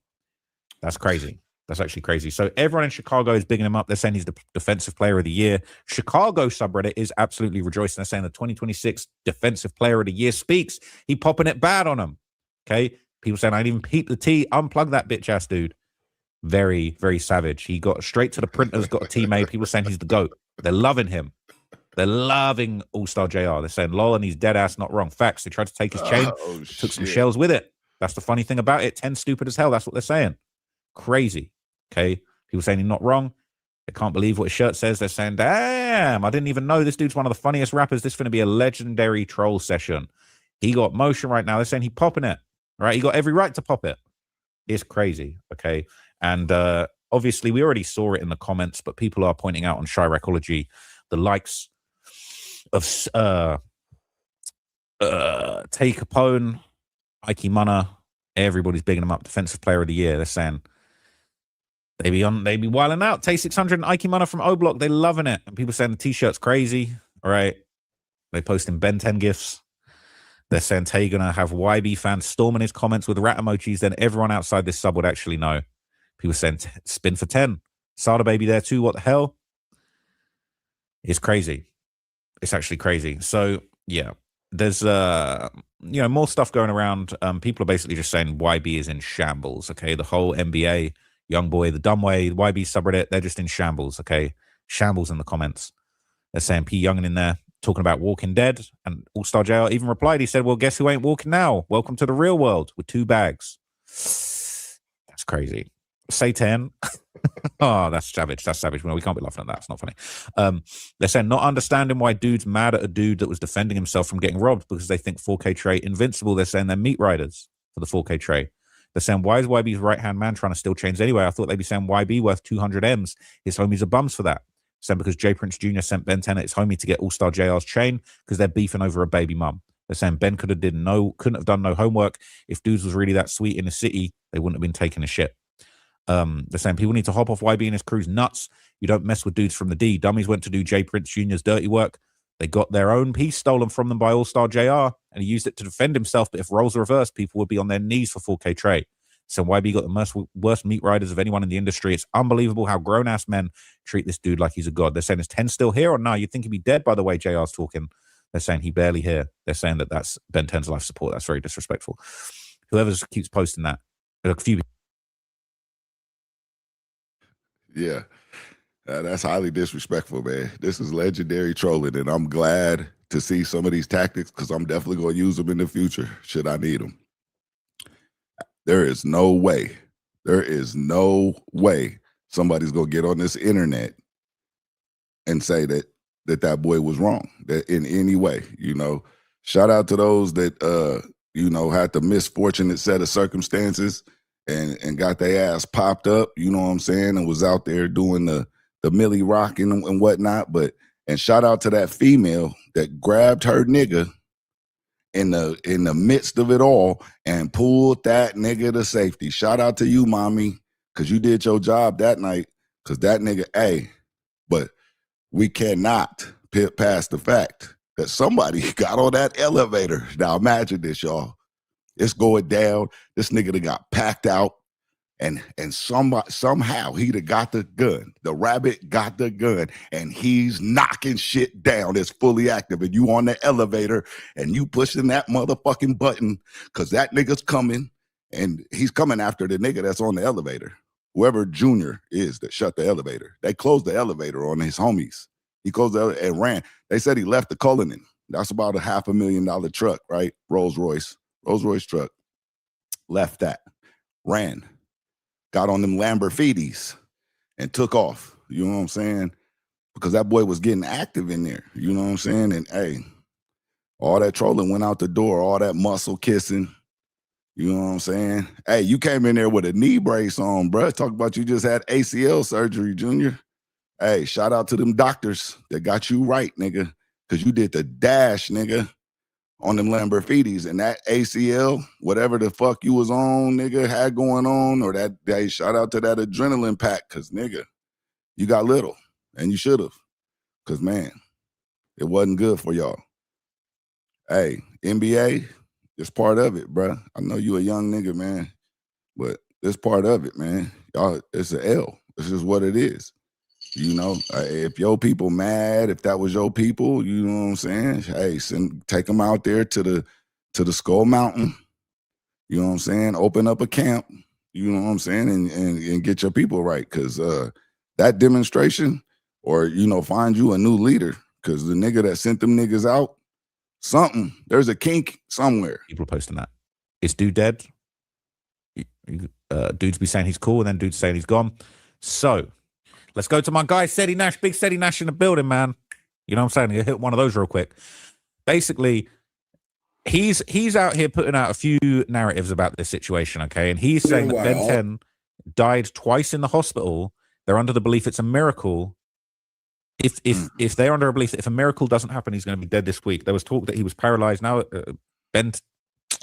Speaker 4: That's crazy. That's actually crazy. So everyone in Chicago is bigging him up. They're saying he's the Defensive Player of the Year. Chicago subreddit is absolutely rejoicing. They're saying the 2026 Defensive Player of the Year speaks. He popping it bad on him. Okay? People saying, I didn't even peep the tea. Unplug that bitch-ass dude. Very, very savage. He got straight to the printers, got a teammate. People saying he's the GOAT. They're loving him. They're loving All-Star JR. They're saying, lol, and he's dead ass, not wrong. Facts. They tried to take his chain, took some shells with it. That's the funny thing about it. 10 stupid as hell. That's what they're saying. Crazy. Okay. People saying he's not wrong. They can't believe what his shirt says. They're saying, damn, I didn't even know this dude's one of the funniest rappers. This is going to be a legendary troll session. He got motion right now. They're saying he's popping it. Right? He got every right to pop it. It's crazy. Okay. And obviously we already saw it in the comments, but people are pointing out on Chiracology the likes of Tay Capone, Ike Munna. Everybody's bigging him up. Defensive Player of the Year. They're saying they be wilding out. Tay 600 and Ike Munna from O Block. They loving it. And people saying the t-shirt's crazy. All right. They posting Ben 10 gifs. They're saying Tay gonna have YB fans storming his comments with rat emojis. Then everyone outside this sub would actually know. People saying spin for 10. Sada Baby there too. What the hell? It's crazy. It's actually crazy. So yeah, there's more stuff going around. People are basically just saying YB is in shambles. Okay, the whole NBA, Young Boy, the dumb way, YB subreddit, they're just in shambles. Okay, shambles in the comments. They're saying P Youngin in there talking about Walking Dead, and All-Star JR even replied. He said, "Well, guess who ain't walking now? Welcome to the real world with 2 bags." That's crazy. Satan. Oh, that's savage. That's savage. Well, we can't be laughing at that. It's not funny. They're saying not understanding why dude's mad at a dude that was defending himself from getting robbed because they think 4K Trey invincible. They're saying they're meat riders for the 4K Trey. They're saying, why is YB's right-hand man trying to steal chains anyway? I thought they'd be saying YB worth 200 M's. His homies are bums for that. Saying because J. Prince Jr. sent Ben 10 at his homie to get All-Star JR's chain because they're beefing over a baby mum. They're saying Ben couldn't have done no homework. If dudes was really that sweet in the city, they wouldn't have been taking a shit. They're saying people need to hop off YB and his crew's nuts. You don't mess with dudes from the D. Dummies went to do J. Prince Jr.'s dirty work. They got their own piece stolen from them by All-Star JR, and he used it to defend himself. But if roles are reversed, people would be on their knees for 4K Trey. So YB got the worst meat riders of anyone in the industry. It's unbelievable how grown-ass men treat this dude like he's a god. They're saying, is 10 still here or no? You'd think he'd be dead by the way JR's talking. They're saying he barely here. They're saying that that's Ben 10's life support. That's very disrespectful. Whoever keeps posting that. A few.
Speaker 2: Yeah. That's highly disrespectful, man. This is legendary trolling, and I'm glad to see some of these tactics because I'm definitely going to use them in the future should I need them. There is no way somebody's going to get on this internet and say that boy was wrong that in any way. You know, shout out to those that you know, had the misfortunate set of circumstances and got their ass popped up, you know what I'm saying, and was out there doing the Millie rocking and whatnot. And shout out to that female that grabbed her nigga in the midst of it all and pulled that nigga to safety. Shout out to you, mommy, because you did your job that night. Because that nigga, but we cannot pit past the fact that somebody got on that elevator. Now imagine this, y'all. It's going down. This nigga that got packed out. And somehow he'd have got the gun. The rabbit got the gun, and he's knocking shit down. It's fully active, and you on the elevator, and you pushing that motherfucking button because that nigga's coming, and he's coming after the nigga that's on the elevator. Whoever Junior is that shut the elevator. They closed the elevator on his homies. He closed the elevator and ran. They said he left the Cullinan. That's about a $500,000 truck, right? Rolls Royce truck. Left that. Ran. Got on them Lamborghinis and took off. You know what I'm saying? Because that boy was getting active in there. You know what I'm saying? And all that trolling went out the door, all that muscle kissing. You know what I'm saying? Hey, you came in there with a knee brace on, bro. Talk about you just had ACL surgery, Junior. Hey, shout out to them doctors that got you right, nigga. Because you did the dash, nigga, on them Lamborghinis, and that ACL, whatever the fuck you was on, nigga, had going on, or that day, shout out to that adrenaline pack, because, nigga, you got little, and you should have, because, man, it wasn't good for y'all. Hey, NBA, it's part of it, bro. I know you a young nigga, man, but it's part of it, man. Y'all, it's an L. This is what it is. You know, if your people mad, if that was your people, you know what I'm saying? Hey, take them out there to the Skull Mountain. You know what I'm saying? Open up a camp. You know what I'm saying? And get your people right. Because that demonstration, or, you know, find you a new leader. Because the nigga that sent them niggas out, there's a kink somewhere.
Speaker 4: People are posting that. Is dude dead? Dude's be saying he's cool, and then dude's saying he's gone. So let's go to my guy, Seti Nash, big Seti Nash in the building, man. You know what I'm saying? He'll hit one of those real quick. Basically, he's out here putting out a few narratives about this situation, okay? And he's saying that Ben 10 died twice in the hospital. They're under the belief it's a miracle. If they're under a belief that if a miracle doesn't happen, he's going to be dead this week. There was talk that he was paralyzed. Now,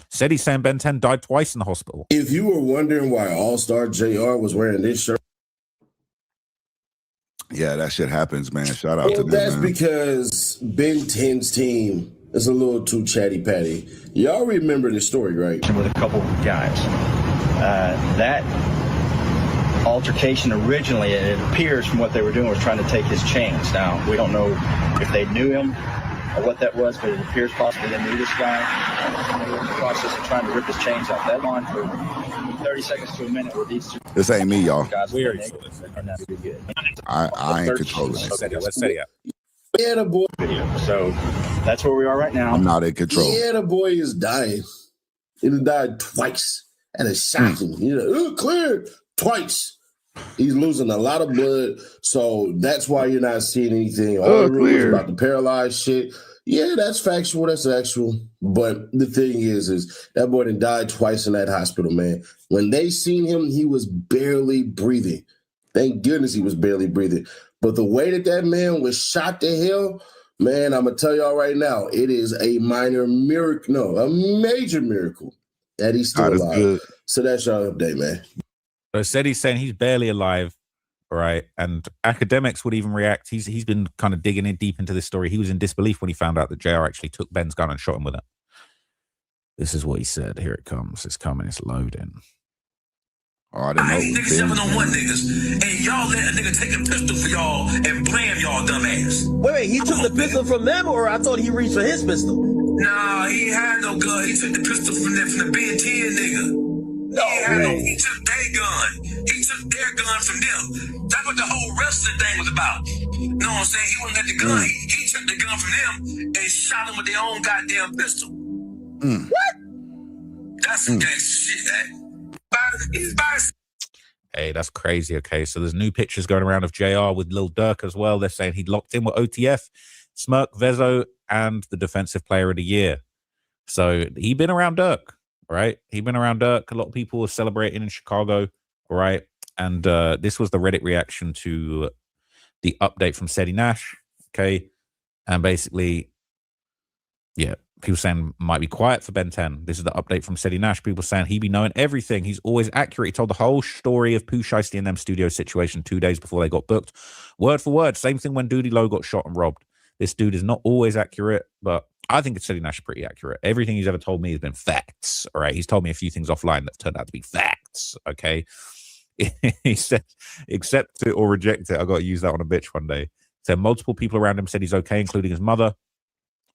Speaker 4: Seti's saying Ben 10 died twice in the hospital.
Speaker 5: If you were wondering why All-Star JR was wearing this shirt,
Speaker 2: yeah, that shit happens, man. Shout out to them,
Speaker 5: that's
Speaker 2: man.
Speaker 5: because Ben 10's team is a little too chatty-patty. Y'all remember the story, right?
Speaker 6: With a couple of guys. That altercation originally, it appears from what they were doing, was trying to take his chains. Now, we don't know if they knew him or what that was, but it appears possibly they knew this guy. They were in the process of trying to rip his chains off. That line for 30 seconds to a minute where these two
Speaker 2: This ain't me, y'all.
Speaker 6: guys were good.
Speaker 2: I ain't controlling it.
Speaker 4: Let's set it up.
Speaker 5: Yeah, the boy.
Speaker 6: Video. So that's where we are right now.
Speaker 2: I'm not in control.
Speaker 5: Yeah, the boy is dying. He died twice. And it's shocking. You know, cleared twice. He's losing a lot of blood. So that's why you're not seeing anything. All the rumors about the paralyzed shit. Yeah, that's factual. That's actual. But the thing is that boy done died twice in that hospital, man. When they seen him, he was barely breathing. Thank goodness he was barely breathing. But the way that man was shot to hell, man, I'm going to tell y'all right now, it is a minor miracle. No, a major miracle that he's still alive. Good. So that's y'all update, man.
Speaker 4: So Seti's saying he's barely alive, right? And academics would even react. He's been kind of digging in deep into this story. He was in disbelief when he found out that JR actually took Ben's gun and shot him with it. This is what he said. Here it comes. It's coming. It's loading.
Speaker 2: Oh, I didn't know.
Speaker 7: I hate niggas 7-on-1 niggas, and y'all let a nigga take a pistol for y'all and blame y'all dumb ass.
Speaker 8: Wait, he took the pistol from them, or I thought he reached for his pistol?
Speaker 7: No, he ain't had no gun. He took the pistol from the Ben 10 nigga. He took their gun. He took their gun from them. That's what the whole wrestling thing was about. You know what I'm saying? He wouldn't let the gun. He took the gun from them and shot them with their own goddamn pistol. What? That's some gangster shit,
Speaker 4: Hey, that's crazy. Okay, so there's new pictures going around of JR with Lil Durk as well. They're saying he locked in with OTF, Smirk, Vezo, and the Defensive Player of the Year. So he been around Durk, right? He been around Durk. A lot of people were celebrating in Chicago, right? And this was the Reddit reaction to the update from Seti Nash, okay? And basically, yeah, people saying might be quiet for Ben 10. This is the update from Seti Nash. People saying he be knowing everything. He's always accurate. He told the whole story of Pooh Shiesty and them studio situation 2 days before they got booked. Word for word. Same thing when Doody Low got shot and robbed. This dude is not always accurate, but I think Seti Nash is pretty accurate. Everything he's ever told me has been facts. All right. He's told me a few things offline that turned out to be facts. Okay. He said, accept it or reject it. I got to use that on a bitch one day. Said multiple people around him said he's okay, including his mother.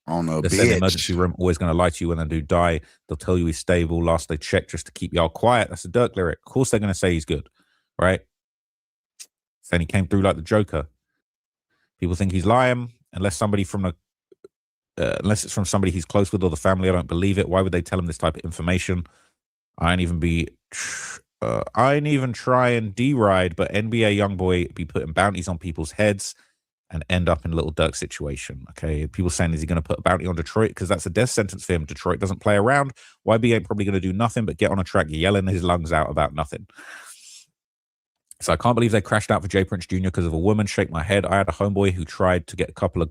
Speaker 2: On a
Speaker 4: they
Speaker 2: bitch.
Speaker 4: said the emergency room always going to lie to you when they do die. They'll tell you he's stable. Last they checked just to keep y'all quiet. That's a Dirk lyric. Of course they're going to say he's good, right? Saying he came through like the Joker. People think he's lying unless somebody from the unless it's from somebody he's close with or the family. I don't believe it. Why would they tell him this type of information? I ain't even try and D-ride, but NBA YoungBoy be putting bounties on people's heads and end up in a little Dirk situation. Okay, people saying, is he going to put a bounty on Detroit? Because that's a death sentence for him. Detroit doesn't play around. YB ain't probably going to do nothing but get on a track yelling his lungs out about nothing. So I can't believe they crashed out for Jay Prince Jr. because of a woman. Shake my head. I had a homeboy who tried to get a couple of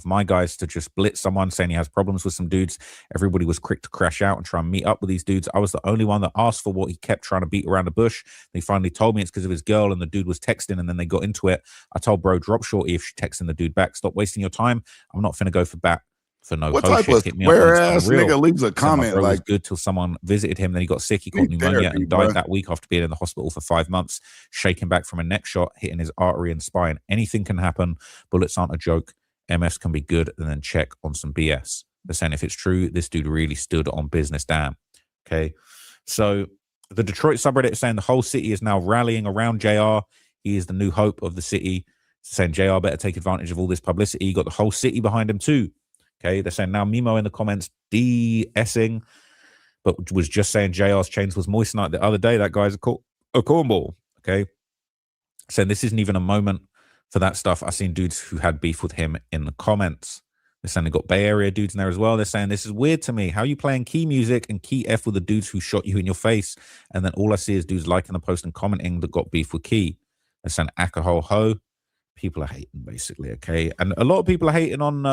Speaker 4: my guys to just blitz someone, saying he has problems with some dudes. Everybody was quick to crash out and try and meet up with these dudes. I was the only one that asked for what he kept trying to beat around the bush. They finally told me it's because of his girl, and the dude was texting, and then they got into it. I told bro, drop shorty if she texting the dude back. Stop wasting your time. I'm not finna go for bat. For no
Speaker 2: what type of whereas nigga leaves a comment like
Speaker 4: good till someone visited him, then he got sick, he caught pneumonia and died that week after being in the hospital for 5 months, shaking back from a neck shot hitting his artery and spine. Anything can happen. Bullets aren't a joke. MS can be good, and then check on some BS. They're saying if it's true, this dude really stood on business. Damn. Okay, so the Detroit subreddit is saying the whole city is now rallying around JR. He is the new hope of the city. Saying JR better take advantage of all this publicity. He got the whole city behind him too. Okay, they're saying now Mimo in the comments de-essing, but was just saying JR's chains was moist night the other day. That guy's a cornball. Okay, saying this isn't even a moment for that stuff. I've seen dudes who had beef with him in the comments. They're saying they got Bay Area dudes in there as well. They're saying this is weird to me. How are you playing key music and key F with the dudes who shot you in your face? And then all I see is dudes liking the post and commenting that got beef with Key. They're saying Akaho ho. People are hating basically. Okay, and a lot of people are hating on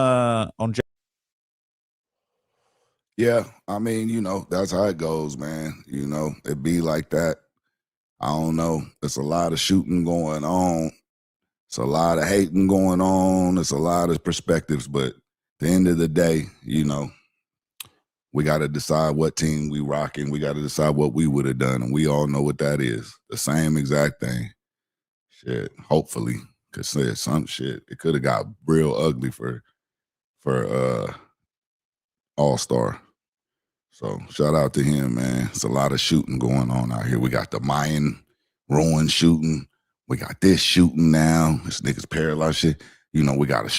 Speaker 2: yeah, I mean, you know, that's how it goes, man. You know, it be like that. I don't know. It's a lot of shooting going on. It's a lot of hating going on. It's a lot of perspectives. But at the end of the day, you know, we got to decide what team we rocking. We got to decide what we would have done. And we all know what that is. The same exact thing. Shit, hopefully. Because some shit, it could have got real ugly for All-Star. So shout out to him, man. It's a lot of shooting going on out here. We got the Mayan ruin shooting. We got this shooting now. This nigga's paralyzed shit. You know, we got a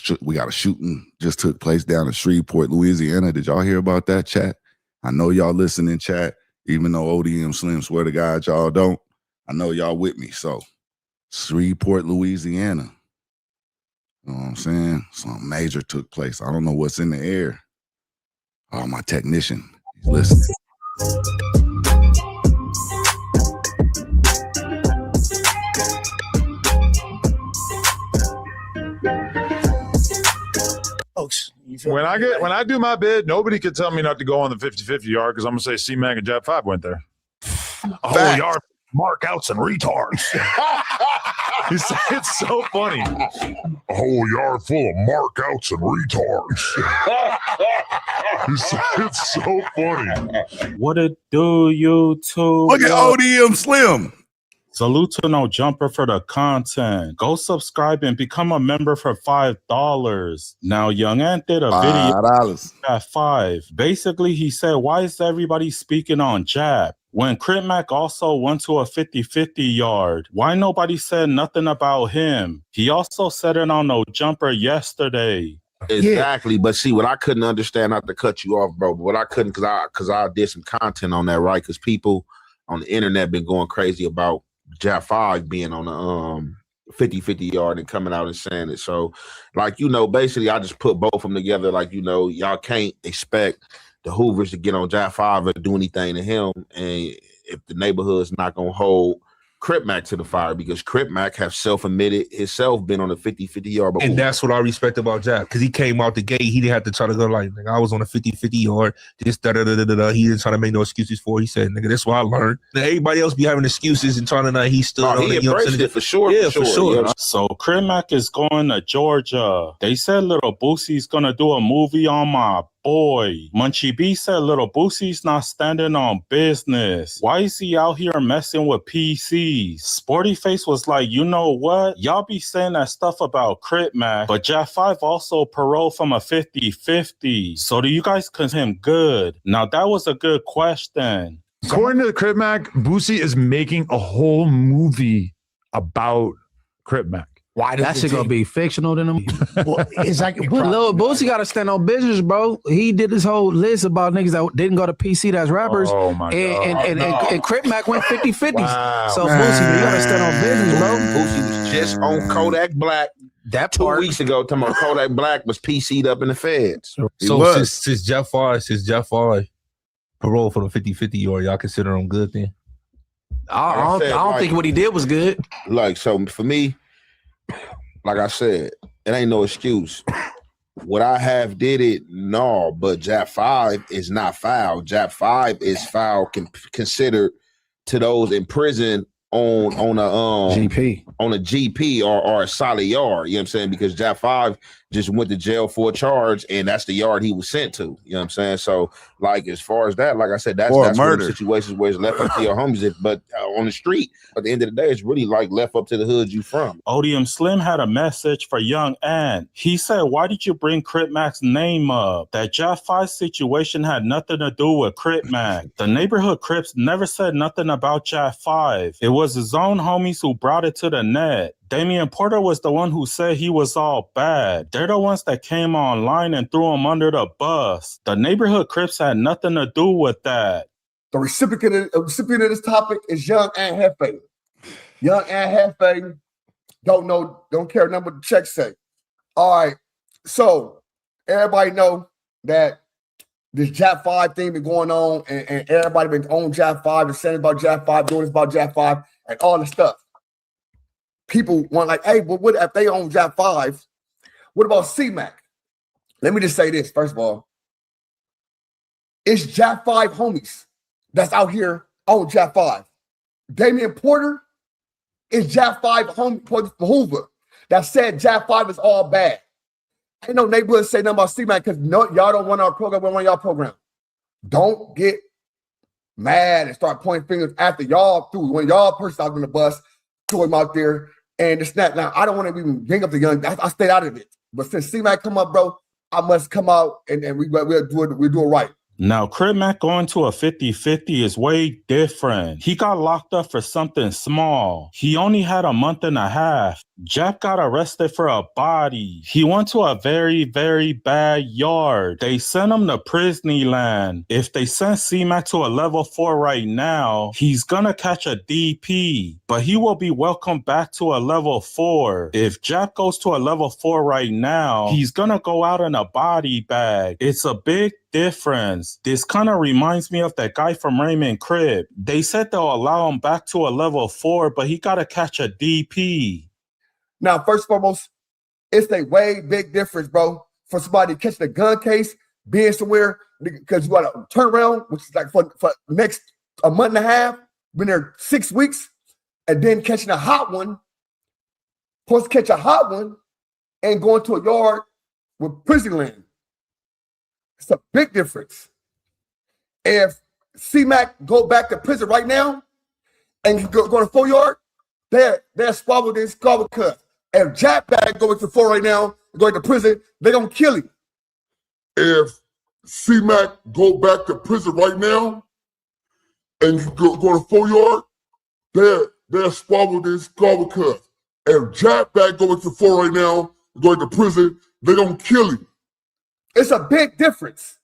Speaker 2: shooting just took place down in Shreveport, Louisiana. Did y'all hear about that, chat? I know y'all listening, chat. Even though ODM Slim, swear to God, y'all don't. I know y'all with me. So Shreveport, Louisiana. You know what I'm saying? Something major took place. I don't know what's in the air. Oh, my technician. He's listening.
Speaker 8: Folks, when I do my bid, nobody could tell me not to go on the 50-50 yard because I'm gonna say C-Mac and Jab 5 went there. A whole yard markouts and retards. It's so funny.
Speaker 9: A whole yard full of markouts and retards. It's so funny.
Speaker 10: What it do, YouTube?
Speaker 2: Look at ODM Slim.
Speaker 10: Salute to No Jumper for the content. Go subscribe and become a member for $5. Now, Young Ant did a video at $5. Basically, he said, why is everybody speaking on Jap? When Crit Mac also went to a 50-50 yard, why nobody said nothing about him? He also said it on No Jumper yesterday.
Speaker 11: Exactly, but see what I couldn't understand, not to cut you off, bro, but what I couldn't, because I did some content on that, right? Because people on the internet been going crazy about Jap 5 being on the 50-50 yard and coming out and saying it. So, like, you know, basically I just put both of them together. Like, you know, y'all can't expect the Hoovers to get on Jap 5 or do anything to him, and if the neighborhood's not gonna hold Crip Mac to the fire, because Crip Mac have self-admitted himself been on a 50-50 yard before.
Speaker 12: And that's what I respect about Jap, because he came out the gate, he didn't have to try to go like, nigga, I was on a 50-50 yard, this, da-da-da-da-da-da. He didn't try to make no excuses for it. He said, nigga, that's what I learned. Now, everybody else be having excuses and trying to know he stood on
Speaker 11: he
Speaker 12: it.
Speaker 11: embraced it for sure.
Speaker 12: Yeah, for sure.
Speaker 10: Yeah. So Crip Mac is going to Georgia. They said Little Boosie's going to do a movie on my boy. Munchie B said Little Boosie's not standing on business. Why is he out here messing with PCs? Sporty Face was like, you know what? Y'all be saying that stuff about Crit Mac, but Jap 5 also paroled from a 50-50. So do you guys consider him good? Now that was a good question.
Speaker 8: According to the Crit Mac, Boosie is making a whole movie about Crit Mac.
Speaker 13: Why that shit gonna be fictional to them?
Speaker 14: Well, it's like,
Speaker 13: but Lil Boosie got to stand on business, bro. He did this whole list about niggas that didn't go to PC that's rappers.
Speaker 8: Oh my God.
Speaker 13: And Crip Mac went 50-50.
Speaker 11: Wow.
Speaker 13: So Boosie, you got to stand on business, bro.
Speaker 11: Boosie was just on Kodak Black
Speaker 13: that
Speaker 11: 2 weeks ago. Talking about Kodak Black was PC'd up in the feds.
Speaker 12: So since Jap 5 parole for the 50-50 yard, y'all consider him good then?
Speaker 13: I don't think what he did was good.
Speaker 11: Like, so for me, like I said, it ain't no excuse. Would I have did it? No, but Jap 5 is not foul. Jap 5 is foul considered to those in prison on a GP or a solid yard. You know what I'm saying? Because Jap 5 just went to jail for a charge, and that's the yard he was sent to. You know what I'm saying? So, like, as far as that, like I said, that's one of the situations where it's left up to your homies. But on the street, at the end of the day, it's really like left up to the hood you from.
Speaker 10: ODM Slim had a message for Young Ant. He said, why did you bring Crit Mac's name up? That Jap 5 situation had nothing to do with Crit Mac. The neighborhood Crips never said nothing about Jap 5. It was his own homies who brought it to the net. Damian Porter was the one who said he was all bad. They're the ones that came online and threw him under the bus. The neighborhood Crips had nothing to do with that.
Speaker 1: The recipient of this topic is Young Ant Hefe. Young Ant Hefe don't care nothing what the checks say. All right, so everybody know that this Jap 5 thing been going on, and everybody been on Jap 5 and saying about Jap 5, doing this about Jap 5, and all the stuff. People want like, hey, but what if they own Jap 5? What about C-Mac? Let me just say this, first of all. It's Jap 5 homies that's out here on Jap 5. Damian Porter is Jap 5 homie Hoover that said Jap 5 is all bad. Ain't no neighborhood say nothing about C-Mac because y'all don't want our program, we want y'all program. Don't get mad and start pointing fingers after y'all through when y'all pushed out on the bus, threw him out there, and it's not. Now, I don't want to even bring up the young. I stayed out of it. But since C-Mac come up, bro, I must come out and we'll do it right.
Speaker 10: Now, Crit Mac going to a 50-50 is way different. He got locked up for something small. He only had a month and a half. Jap got arrested for a body. He went to a very, very bad yard. They sent him to Prisneyland. If they send C-Mac to a level 4 right now, he's gonna catch a DP, but he will be welcomed back to a level 4. If Jap goes to a level 4 right now, he's gonna go out in a body bag. It's a big difference. This kind of reminds me of that guy from Raymond Crib. They said they'll allow him back to a level 4, but he gotta catch a DP.
Speaker 1: Now, first and foremost, it's a way big difference, bro, for somebody catching a gun case, being somewhere, because you got to turn around, which is like for next a month and a half, been there 6 weeks, and then catching a hot one, supposed to catch a hot one, and going to a yard with Prisonland. It's a big difference. If C-Mac go back to prison right now and go to 4 yard, They're squabbled in squabble cut. If Jack Bag going to 4 right now, going to prison, they're gonna kill him.
Speaker 9: If C-Mac go back to prison right now and you go to 4 yard, they're squabbled in squabble cut. If Jack Bag going to 4 right now, going to prison, they're gonna kill him.
Speaker 1: It's a big difference.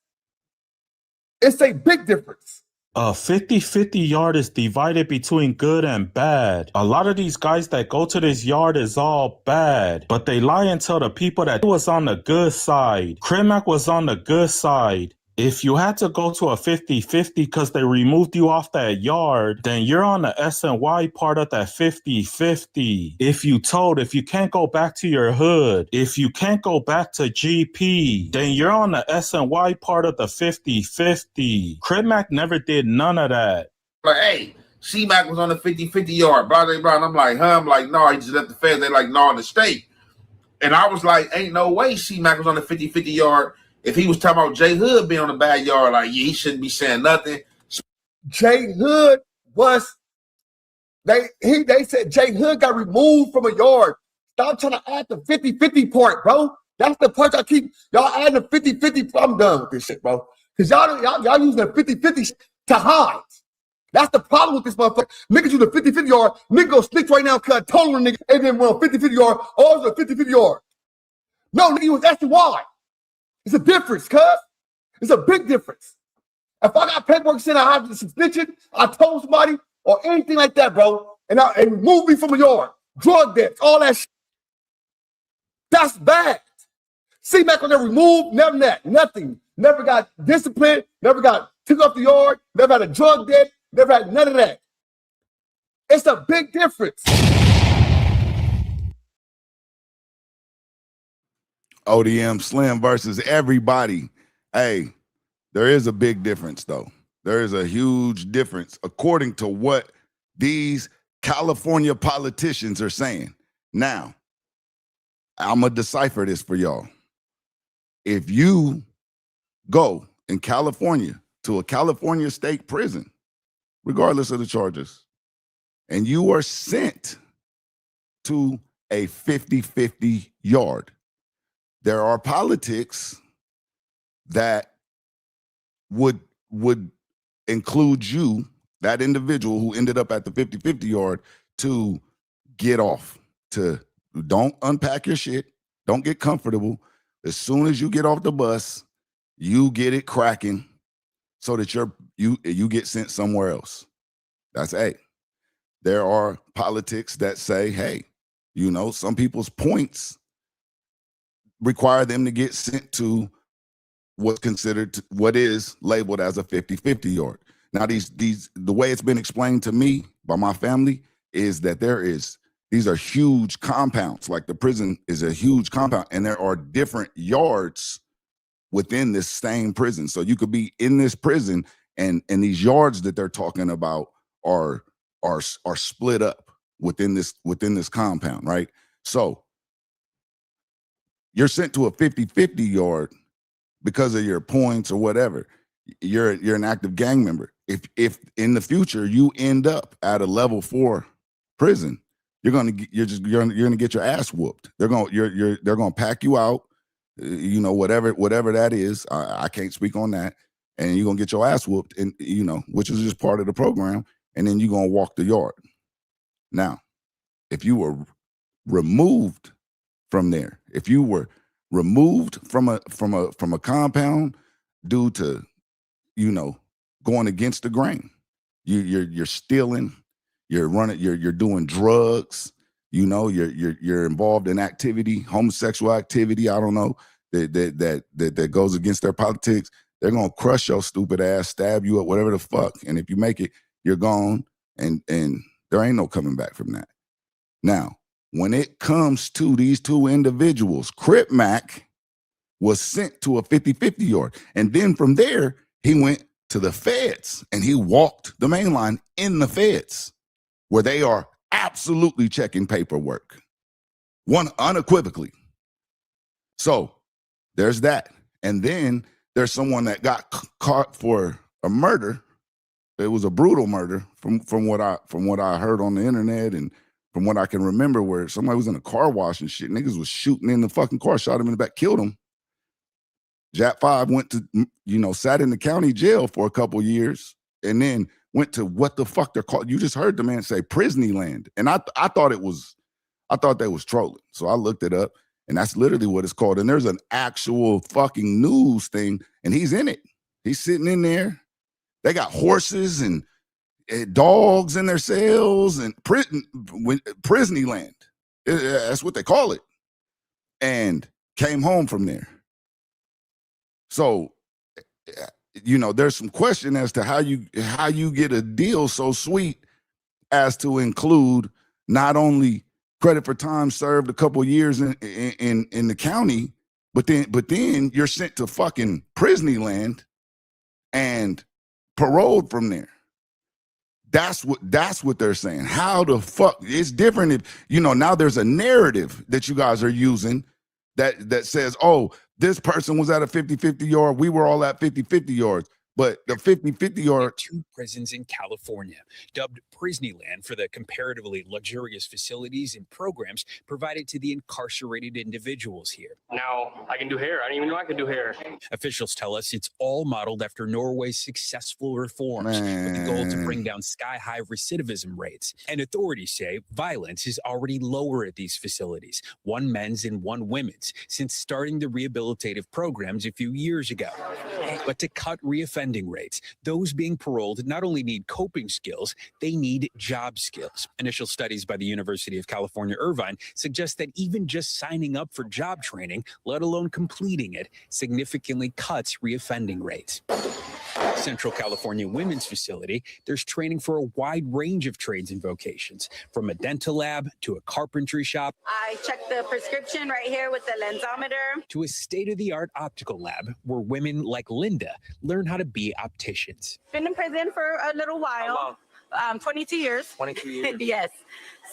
Speaker 1: It's a big difference.
Speaker 10: A 50-50 yard is divided between good and bad. A lot of these guys that go to this yard is all bad, but they lie and tell the people that it was on the good side. Crimac was on the good side. If you had to go to a 50-50 because they removed you off that yard, then you're on the SNY part of that 50-50. If you can't go back to your hood, if you can't go back to GP, then you're on the SNY part of the 50-50. Crimac never did none of that.
Speaker 11: Like, hey, C-Mac was on the 50-50 yard, blah, blah, blah. And I'm like, huh? I'm like, no, he just left the feds. They like, no, in the state. And I was like, ain't no way C-Mac was on the 50-50 yard. If he was talking about J Hood being on the bad yard, like, yeah, he shouldn't be saying nothing.
Speaker 1: J Hood was, they said J Hood got removed from a yard. Stop trying to add the 50-50 part, bro. That's the part y'all adding the 50-50. I'm done with this shit, bro. Because y'all using the 50-50 to hide. That's the problem with this motherfucker. Niggas use the 50-50 yard. Nigga go snitch right now, cut total nigga, and then went on 50-50 yard. Oh, it was a 50-50 yard. No, nigga, it was SY. It's a difference, cuz. It's a big difference. If I got paperwork saying I have to snitching, I told somebody or anything like that, bro, and remove me from a yard, drug debts, all that shit. That's bad. C-Mac on there removed, never that, nothing. Never got disciplined, never got took off the yard, never had a drug debt, never had none of that. It's a big difference.
Speaker 2: ODM SLIM versus everybody. Hey, there is a big difference, though. There is a huge difference according to what these California politicians are saying. Now, I'm going to decipher this for y'all. If you go in California to a California state prison, regardless of the charges, and you are sent to a 50-50 yard, there are politics that would include you, that individual who ended up at the 50-50 yard, to get off, to don't unpack your shit, don't get comfortable. As soon as you get off the bus, you get it cracking so that you get sent somewhere else. That's A. There are politics that say, hey, you know, some people's points require them to get sent to what is labeled as a 50-50 yard. Now, the way it's been explained to me by my family is that these are huge compounds. Like the prison is a huge compound, and there are different yards within this same prison. So you could be in this prison, and these yards that they're talking about are split up within this compound, right? So you're sent to a 50-50 yard because of your points or whatever. You're an active gang member. If in the future you end up at a level 4 prison, you're gonna get your ass whooped. They're gonna pack you out, you know, whatever that is. I can't speak on that, and you're gonna get your ass whooped, and you know, which is just part of the program, and then you're gonna walk the yard. Now, if you were removed from there, if you were removed from a compound due to, you know, going against the grain, you're stealing, you're doing drugs, you know, you're involved in activity, homosexual activity, I don't know, that goes against their politics, they're gonna crush your stupid ass, stab you up, whatever the fuck, and if you make it, you're gone, and there ain't no coming back from that. Now, when it comes to these two individuals, Crip Mac was sent to a 50-50 yard. And then from there, he went to the feds and he walked the main line in the feds, where they are absolutely checking paperwork, unequivocally. So there's that. And then there's someone that got caught for a murder. It was a brutal murder from what I heard on the internet and from what I can remember, where somebody was in a car wash and shit. Niggas was shooting in the fucking car, shot him in the back, killed him. Jap 5 went to, sat in the county jail for a couple years and then went to what the fuck they're called. You just heard the man say Prisonland. And I thought that was trolling. So I looked it up and that's literally what it's called. And there's an actual fucking news thing and he's in it. He's sitting in there. They got horses and dogs in their cells and Prisonland. That's what they call it. And came home from there. So, there's some question as to how you get a deal so sweet as to include not only credit for time served a couple years in the county, but then you're sent to fucking Prisonland and paroled from there. That's what they're saying. How the fuck? It's different if, now there's a narrative that you guys are using that says, oh, this person was at a 50-50 yard. We were all at 50-50 yards. But the 50-50 yard.
Speaker 14: 2 prisons in California, dubbed Prisonland for the comparatively luxurious facilities and programs provided to the incarcerated individuals here.
Speaker 15: Now I can do hair. I didn't even know I could do hair.
Speaker 14: Officials tell us it's all modeled after Norway's successful reforms with the goal to bring down sky-high recidivism rates. And authorities say violence is already lower at these facilities, 1 men's and 1 women's, since starting the rehabilitative programs a few years ago. But to cut reoffending rates, those being paroled not only need coping skills, they need job skills. Initial studies by the University of California, Irvine suggest that even just signing up for job training, let alone completing it, significantly cuts reoffending rates. Central California Women's Facility, there's training for a wide range of trades and vocations, from a dental lab to a carpentry shop.
Speaker 16: I checked the prescription right here with the lensometer.
Speaker 14: To a state-of-the-art optical lab where women like Linda learn how to be opticians.
Speaker 16: Been in prison for a little while. 22 years.
Speaker 15: 22 years.
Speaker 16: Yes.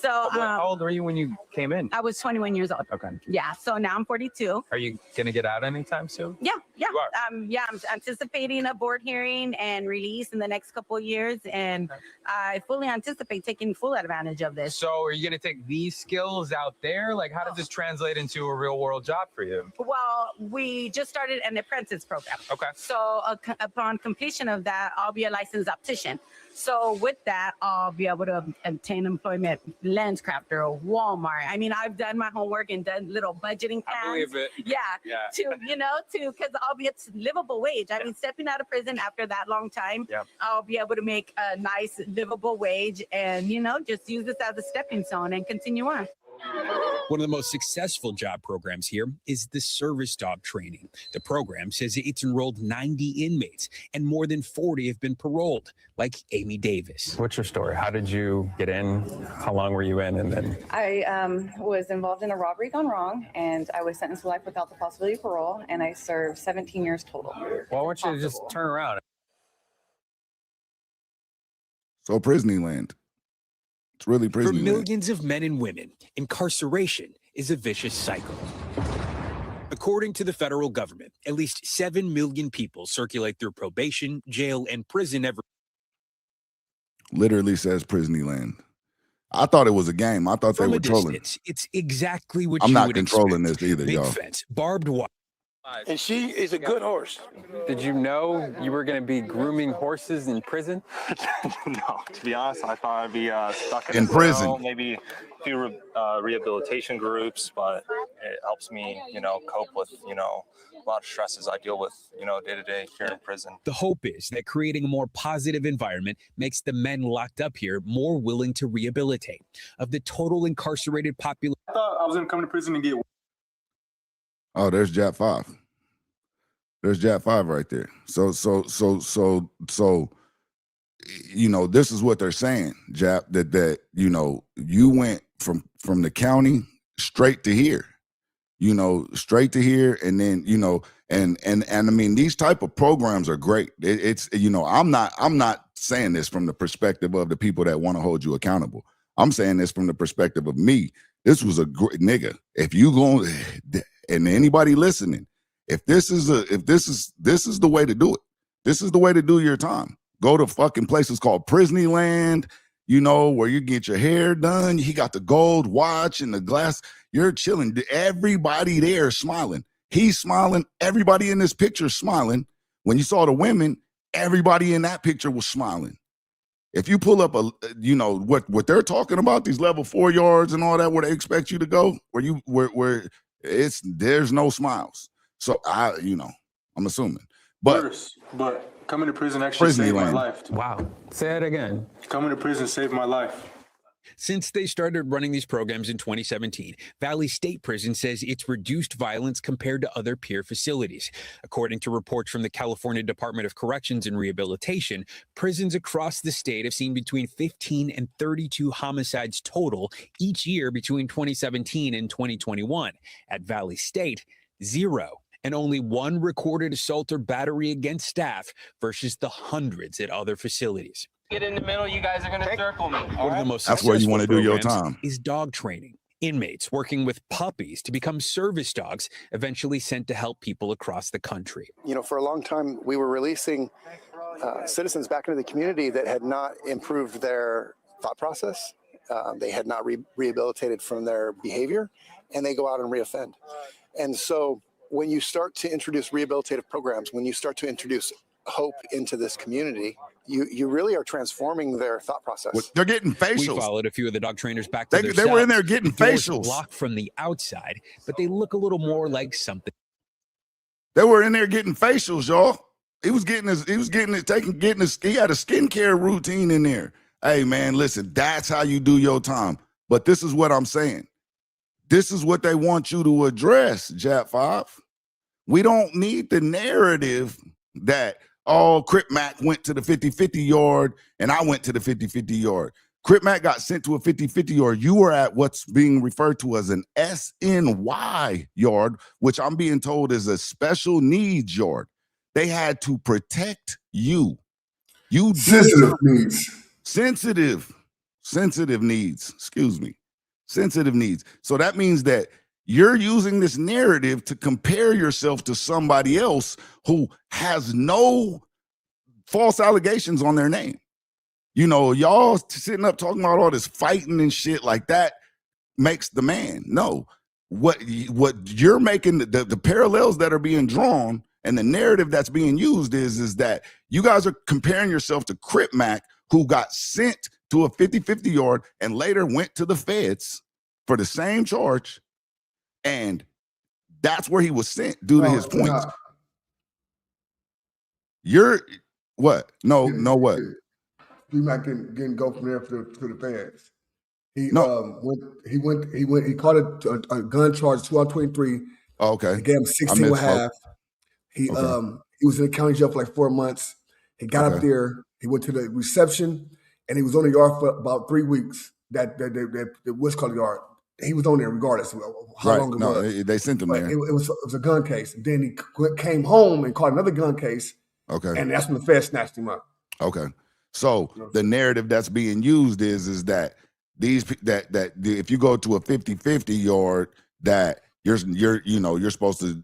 Speaker 16: So
Speaker 15: how old were you when you came in?
Speaker 16: I was 21 years old.
Speaker 15: Okay.
Speaker 16: Yeah. So now I'm 42.
Speaker 15: Are you gonna get out anytime soon?
Speaker 16: Yeah.
Speaker 15: You are?
Speaker 16: I'm anticipating a board hearing and release in the next couple of years, and I fully anticipate taking full advantage of this.
Speaker 15: So are you gonna take these skills out there? Like, how does this translate into a real world job for you?
Speaker 16: Well, we just started an apprentice program.
Speaker 15: Okay.
Speaker 16: So upon completion of that, I'll be a licensed optician. So with that, I'll be able to obtain employment, lens crafter, or Walmart. I mean, I've done my homework and done little budgeting plans.
Speaker 15: I believe it.
Speaker 16: Yeah.
Speaker 15: Yeah.
Speaker 16: Because I'll be at livable wage. I mean, stepping out of prison after that long time, I'll be able to make a nice livable wage and, just use this as a stepping stone and continue on.
Speaker 14: One of the most successful job programs here is the service dog training. The program says it's enrolled 90 inmates and more than 40 have been paroled, like Amy Davis.
Speaker 15: What's your story? How did you get in? How long were you in? And then
Speaker 17: I was involved in a robbery gone wrong, and I was sentenced to life without the possibility of parole, and I served 17 years total.
Speaker 15: Well, I want you to just turn around.
Speaker 2: So Prisonland. It's really
Speaker 14: For
Speaker 2: Prisonland.
Speaker 14: millions of men and women, incarceration is a vicious cycle. According to the federal government, at least 7 million people circulate through probation, jail, and prison every.
Speaker 2: Literally says Prisonland. I thought it was a game. I thought they were trolling.
Speaker 14: It's exactly what
Speaker 2: I'm
Speaker 14: you
Speaker 2: not
Speaker 14: would
Speaker 2: controlling
Speaker 14: expect.
Speaker 2: this either,
Speaker 14: Big
Speaker 2: y'all.
Speaker 14: fence, barbed wire.
Speaker 15: And she is a good horse. Did you know you were going to be grooming horses in prison?
Speaker 18: No, to be honest, I thought I'd be stuck
Speaker 2: in
Speaker 18: a
Speaker 2: prison.
Speaker 18: cell, maybe a few rehabilitation groups, but it helps me, cope with, a lot of stresses I deal with, day to day here in prison.
Speaker 14: The hope is that creating a more positive environment makes the men locked up here more willing to rehabilitate. Of the total incarcerated population,
Speaker 18: I thought I was going to come to prison and get.
Speaker 2: Oh, there's Jap 5. There's Jap 5 right there. So, this is what they're saying, Jap, that you went from the county straight to here, straight to here. And then, and I mean, these type of programs are great. It's, I'm not saying this from the perspective of the people that want to hold you accountable. I'm saying this from the perspective of me. This was a great nigga. If you go, and anybody listening, if this is the way to do it. This is the way to do your time. Go to fucking places called Prisonland. you know, where you get your hair done. He got the gold watch and the glass. You're chilling. Everybody there is smiling. He's smiling. Everybody in this picture is smiling. When you saw the women, everybody in that picture was smiling. If you pull up you know, what they're talking about, these level 4 yards and all that, where they expect you to go, where there's no smiles. So I'm assuming. But
Speaker 19: worse, but coming to prison actually saved my life.
Speaker 14: Wow. Say that again.
Speaker 19: Coming to prison saved my life.
Speaker 14: Since they started running these programs in 2017, Valley State Prison says it's reduced violence compared to other peer facilities. According to reports from the California Department of Corrections and Rehabilitation, prisons across the state have seen between 15 and 32 homicides total each year between 2017 and 2021. At Valley State, 0. And only 1 recorded assault or battery against staff versus the hundreds at other facilities.
Speaker 15: Get in the middle, you guys are going to circle me.
Speaker 14: One of the most
Speaker 2: That's where you want to do your
Speaker 14: programs
Speaker 2: time.
Speaker 14: is dog training. Inmates working with puppies to become service dogs, eventually sent to help people across the country.
Speaker 20: You know, for a long time, we were releasing citizens back into the community that had not improved their thought process. They had not rehabilitated from their behavior, and they go out and reoffend. And so when you start to introduce rehabilitative programs, when you start to introduce hope into this community, you really are transforming their thought process.
Speaker 2: They're getting facials.
Speaker 14: We followed a few of the dog trainers back to their
Speaker 2: They were in there
Speaker 14: cells.
Speaker 2: getting
Speaker 14: The doors
Speaker 2: facials.
Speaker 14: blocked from the outside, but they look a little more like something.
Speaker 2: They were in there getting facials, y'all. He had a skincare routine in there. Hey man, listen, that's how you do your time. But this is what I'm saying. This is what they want you to address, Jap 5. We don't need the narrative that, oh, Crip Mac went to the 50-50 yard and I went to the 50-50 yard. Crip Mac got sent to a 50-50 yard. You were at what's being referred to as an SNY yard, which I'm being told is a special needs yard. They had to protect you.
Speaker 1: Sensitive needs.
Speaker 2: Sensitive needs. Excuse me. Sensitive needs. So that means that you're using this narrative to compare yourself to somebody else who has no false allegations on their name. You know, y'all sitting up talking about all this fighting and shit like that makes the man. No, what you're making, the parallels that are being drawn and the narrative that's being used is that you guys are comparing yourself to Crip Mac, who got sent to a 50-50 yard and later went to the feds for the same charge. And that's where he was sent due to his points. You're what? No, what?
Speaker 1: He might getting go from there to the feds. He caught a gun charge 1223.
Speaker 2: Oh, okay.
Speaker 1: They gave him 16 and a half. He was in the county jail for like 4 months. He got up there. He went to the reception, and he was on the yard for about 3 weeks. That what's called the yard. He was on there regardless of how long it was.
Speaker 2: They sent him there.
Speaker 1: It was a gun case. Then he came home and caught another gun case.
Speaker 2: Okay.
Speaker 1: And that's when the feds snatched him up.
Speaker 2: Okay. So the narrative that's being used is that if you go to a 50-50 yard, that you're supposed to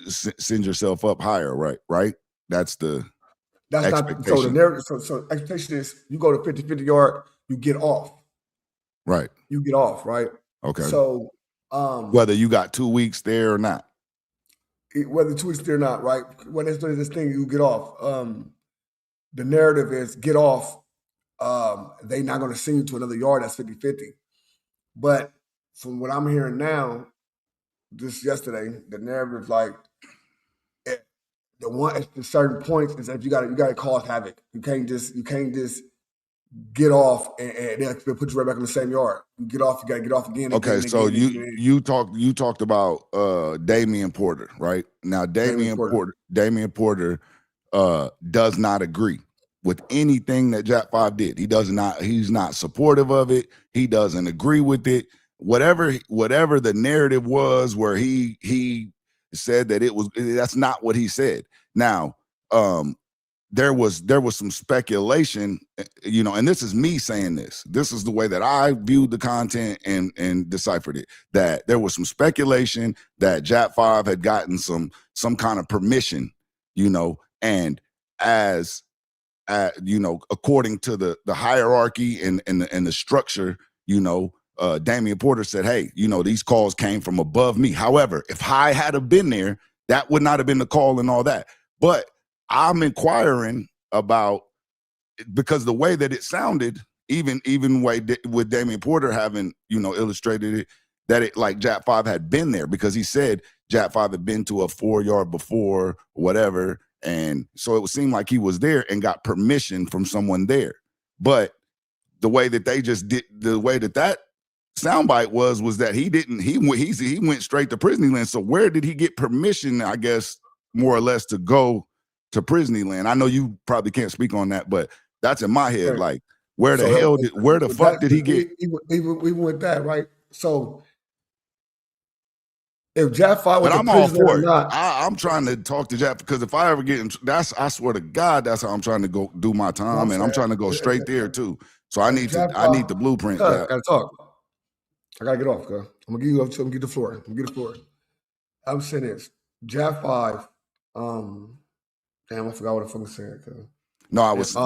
Speaker 2: send yourself up higher, right? That's expectation.
Speaker 1: Not so the narrative. So expectation is you go to 50-50 yard, you get off.
Speaker 2: Right.
Speaker 1: You get off, right?
Speaker 2: Okay.
Speaker 1: So
Speaker 2: whether you got 2 weeks there or not.
Speaker 1: Whether 2 weeks there or not, right? When it's this thing, you get off. The narrative is get off. They're not going to send you to another yard that's 50-50. But from what I'm hearing now, just yesterday, the narrative is like the certain points is that you got to cause havoc. You can't just get off and they'll put you right back in the same yard. You get off, you got to get off again.
Speaker 2: Okay, so you talked about Damian Porter, right? Now Damian Porter does not agree with anything that Jap 5 did. He's not supportive of it. He doesn't agree with it. Whatever the narrative was where he said that that's not what he said. Now, there was some speculation, and this is me saying this. This is the way that I viewed the content and deciphered it, that there was some speculation that Jap 5 had gotten some kind of permission, and as you know, according to the hierarchy and the structure, you know, Damian Porter said, hey, you know, these calls came from above me. However, if I had have been there, that would not have been the call and all that. But I'm inquiring about, because the way that it sounded, even with Damian Porter having, you know, illustrated it, that it like Jap 5 had been there, because he said Jap 5 had been to a 4-yard before or whatever. And so it would seem like he was there and got permission from someone there. But the way that they just did, the way that soundbite was that he went straight to Prison Land. So where did he get permission, I guess, more or less, to go to Prison Land? I know you probably can't speak on that, but that's in my head. Like, where the fuck did he get?
Speaker 1: Even with that, right? So if Jap 5 was,
Speaker 2: but I'm all for it. I'm trying to talk to Jap, because if I ever get I swear to God, that's how I'm trying to go do my time, and I'm trying to go straight there too. So I need the blueprint.
Speaker 1: I gotta talk. I gotta get off, girl. I'm gonna give you the floor. I'm saying this. Jap 5. Damn, I forgot what I fucking said.
Speaker 2: No, I was.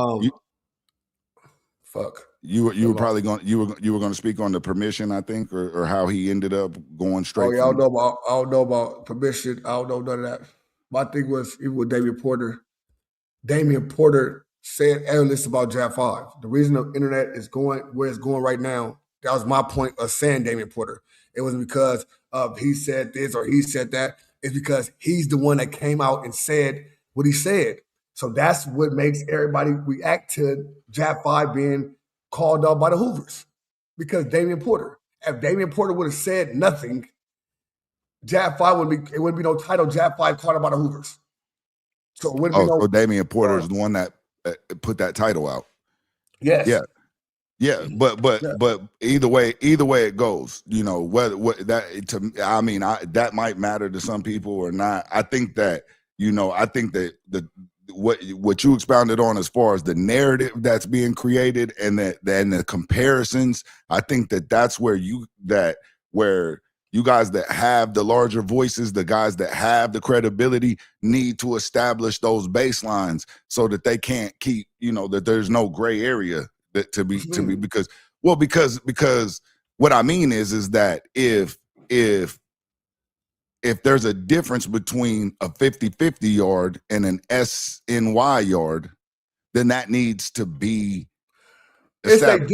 Speaker 1: Fuck.
Speaker 2: You were probably going. You were going to speak on the permission, I think, or how he ended up going straight.
Speaker 1: Oh yeah, I don't know about permission. I don't know none of that. My thing was, even with Damian Porter. Damian Porter said endless about Jap 5. The reason the internet is going where it's going right now, that was my point of saying Damian Porter. It wasn't because of he said this or he said that. It's because he's the one that came out and said what he said. So that's what makes everybody react to Jap 5 being called out by the Hoovers, because Damian Porter. If Damian Porter would have said nothing, Jap 5 wouldn't be no title. Jap 5 called out by the Hoovers. So it wouldn't be no.
Speaker 2: So Damian Porter is the one that put that title out.
Speaker 1: Yes.
Speaker 2: Yeah. But either way it goes, you know, that might matter to some people or not. I think that, you know, what you expounded on as far as the narrative that's being created and the comparisons, I think that's where you guys that have the larger voices, the guys that have the credibility, need to establish those baselines so that they can't keep, you know, that there's no gray area to be because what I mean is that if there's a difference between a 50-50 yard and an SNY yard, then that needs to be established.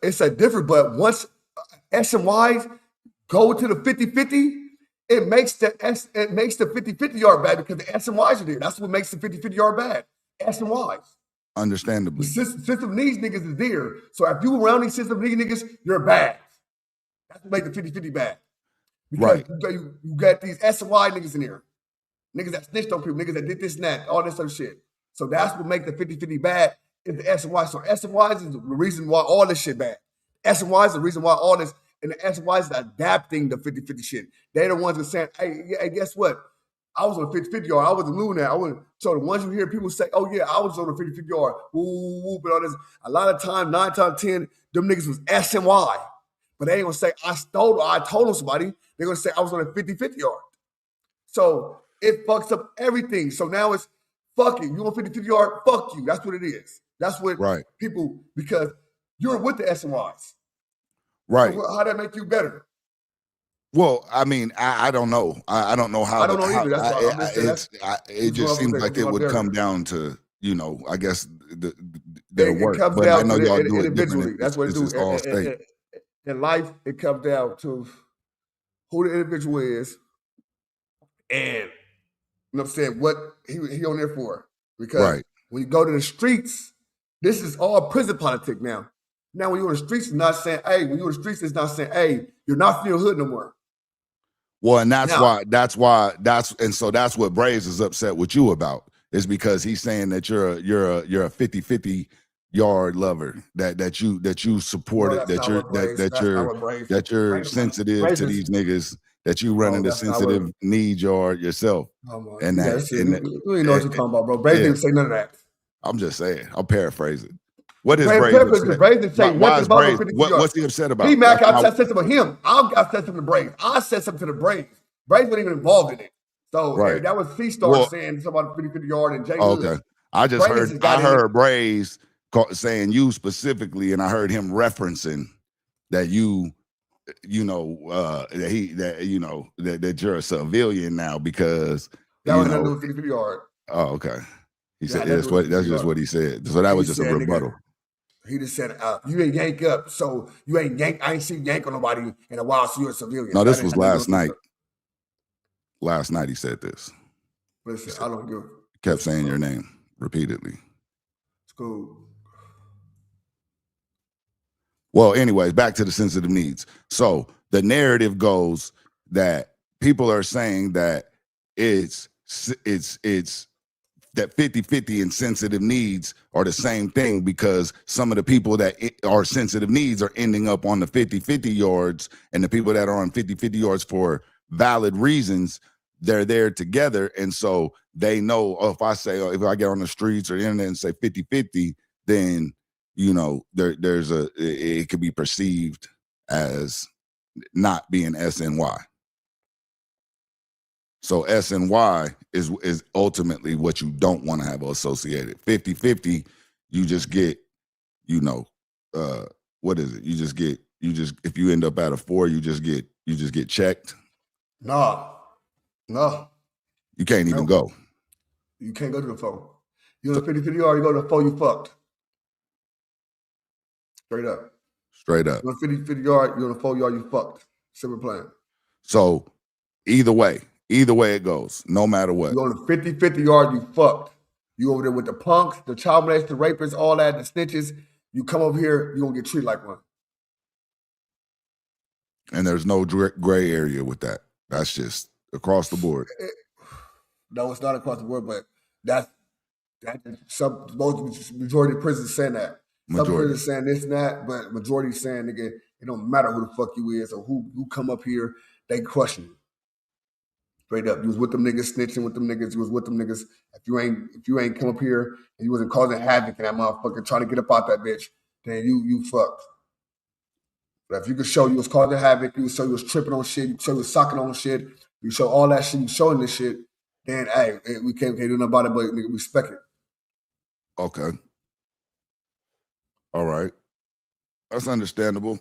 Speaker 1: It's a difference, but once S and Y's go to the 50-50, it makes the 50-50 yard bad, because the S and Y's are there. That's what makes the 50-50 yard bad. S and Y's.
Speaker 2: Understandably.
Speaker 1: The system needs niggas is there. So if you around these system needs niggas, you're bad. That's what makes the 50-50 bad. Because you got these S and Y niggas in here. Niggas that snitched on people, niggas that did this and that, all this other shit. So that's what makes the 50-50 bad, is the S and Y. So S and Y is the reason why all this shit bad. S and Y is the reason why all this, and the S and Y is adapting the 50-50 shit. They're the ones that saying, hey, guess what? I was on a 50-50 yard. I wasn't doing that. So the ones you hear people say, oh yeah, I was on a 50-50 yard. Whoop, and all this. A lot of time, 9 times out of 10, them niggas was S and Y. But they ain't gonna say I told them somebody. They're gonna say I was on a 50-50 yard. So it fucks up everything. So now it's fuck it. You on 50-50 yard? Fuck you. That's what it is. That's what people, because you're with the S and Ys.
Speaker 2: Right.
Speaker 1: So how that make you better?
Speaker 2: Well, I mean, I don't know. I don't know how.
Speaker 1: I don't know either. That's
Speaker 2: it just seems like it would come down to, you know, I guess their work.
Speaker 1: It comes
Speaker 2: but
Speaker 1: down
Speaker 2: I know
Speaker 1: to
Speaker 2: y'all do it
Speaker 1: individually. That's what it do.
Speaker 2: All state.
Speaker 1: In life, it comes down to who the individual is, and you know what I'm saying, what he on there for. Because when you go to the streets, this is all prison politics now. Now, when you're on the streets, it's not saying, hey, you're not from your hood no more.
Speaker 2: Well, and that's why what Braves is upset with you about, is because he's saying that you're a 50-50 yard lover, that you support it, that you're sensitive to these niggas, that you run into sensitive need yard yourself. And
Speaker 1: you ain't know what you're talking about, bro. Braves didn't say none of that.
Speaker 2: I'm just saying. I'm paraphrasing. What is Braves? What's he upset about?
Speaker 1: Mac, I said something to him. I said something to Braves. I said something to the Braves. Braves weren't even involved in it. So that was C-Star saying something about 50-50 yard and Jay.
Speaker 2: Okay. I just heard Braves saying you specifically, and I heard him referencing that that you're a civilian now because
Speaker 1: that was nothing to do with 50 yard.
Speaker 2: Oh, okay. He said that's just what he said. So that was just a rebuttal.
Speaker 1: He just said, you ain't yank up, so you ain't yank. I ain't seen yank on nobody in a while, so you're a civilian.
Speaker 2: No, this was last night. Last night he said this.
Speaker 1: Listen, I don't give.
Speaker 2: Kept saying your name repeatedly.
Speaker 1: It's cool.
Speaker 2: Well, anyways, back to the sensitive needs. So the narrative goes that people are saying that it's that 50-50 and sensitive needs are the same thing because some of the people that are sensitive needs are ending up on the 50-50 yards, and the people that are on 50-50 yards for valid reasons, they're there together. And so they know, if I get on the streets or the internet and say 50-50, then it could be perceived as not being SNY. So SNY is ultimately what you don't want to have associated. 50-50, you just get, what is it? If you end up at a 4, you just get checked.
Speaker 1: No.
Speaker 2: You can't even go.
Speaker 1: You can't go to the 4. You on the 50-50 yard, you go to the 4, you fucked. Straight up. You on the 50-50 yard, you on the 4 yard, you fucked. Simple plan.
Speaker 2: So either way it goes, no matter what.
Speaker 1: You on the 50-50 yard, you fucked. You over there with the punks, the child molesters, the rapists, all that, the snitches. You come over here, you gonna get treated like one.
Speaker 2: And there's no gray area with that. That's just across the board.
Speaker 1: No, it's not across the board, but that's most majority of prisons saying that. Some prisons saying this and that, but majority saying, nigga, it don't matter who the fuck you is or who come up here, they crushing you. Straight up. You was with them niggas, snitching with them niggas, you was with them niggas. If you ain't come up here and you wasn't causing havoc in that motherfucker trying to get up out that bitch, then you fucked. But if you could show you was causing havoc, you could show you was tripping on shit, you show you was socking on shit, you show all that shit, you showing this shit, then hey, we can't do nothing about it, but nigga, respect it.
Speaker 2: Okay. All right. That's understandable.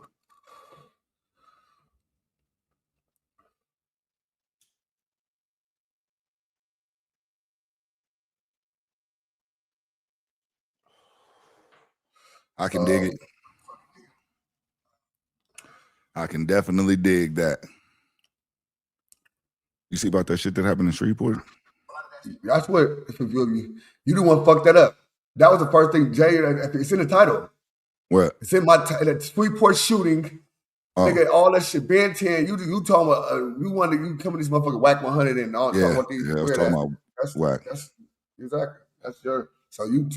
Speaker 2: I can dig it. I can definitely dig that. You see about that shit that happened in Shreveport?
Speaker 1: That's what you the one fucked that up. That was the first thing, Jay. It's in the title.
Speaker 2: What?
Speaker 1: It's in the Shreveport shooting. Nigga, all that shit. Ben 10. You talking about you coming these motherfuckers whack 100 and all.
Speaker 2: Yeah,
Speaker 1: What these,
Speaker 2: I was talking about whack.
Speaker 1: That's exactly. That's your. So you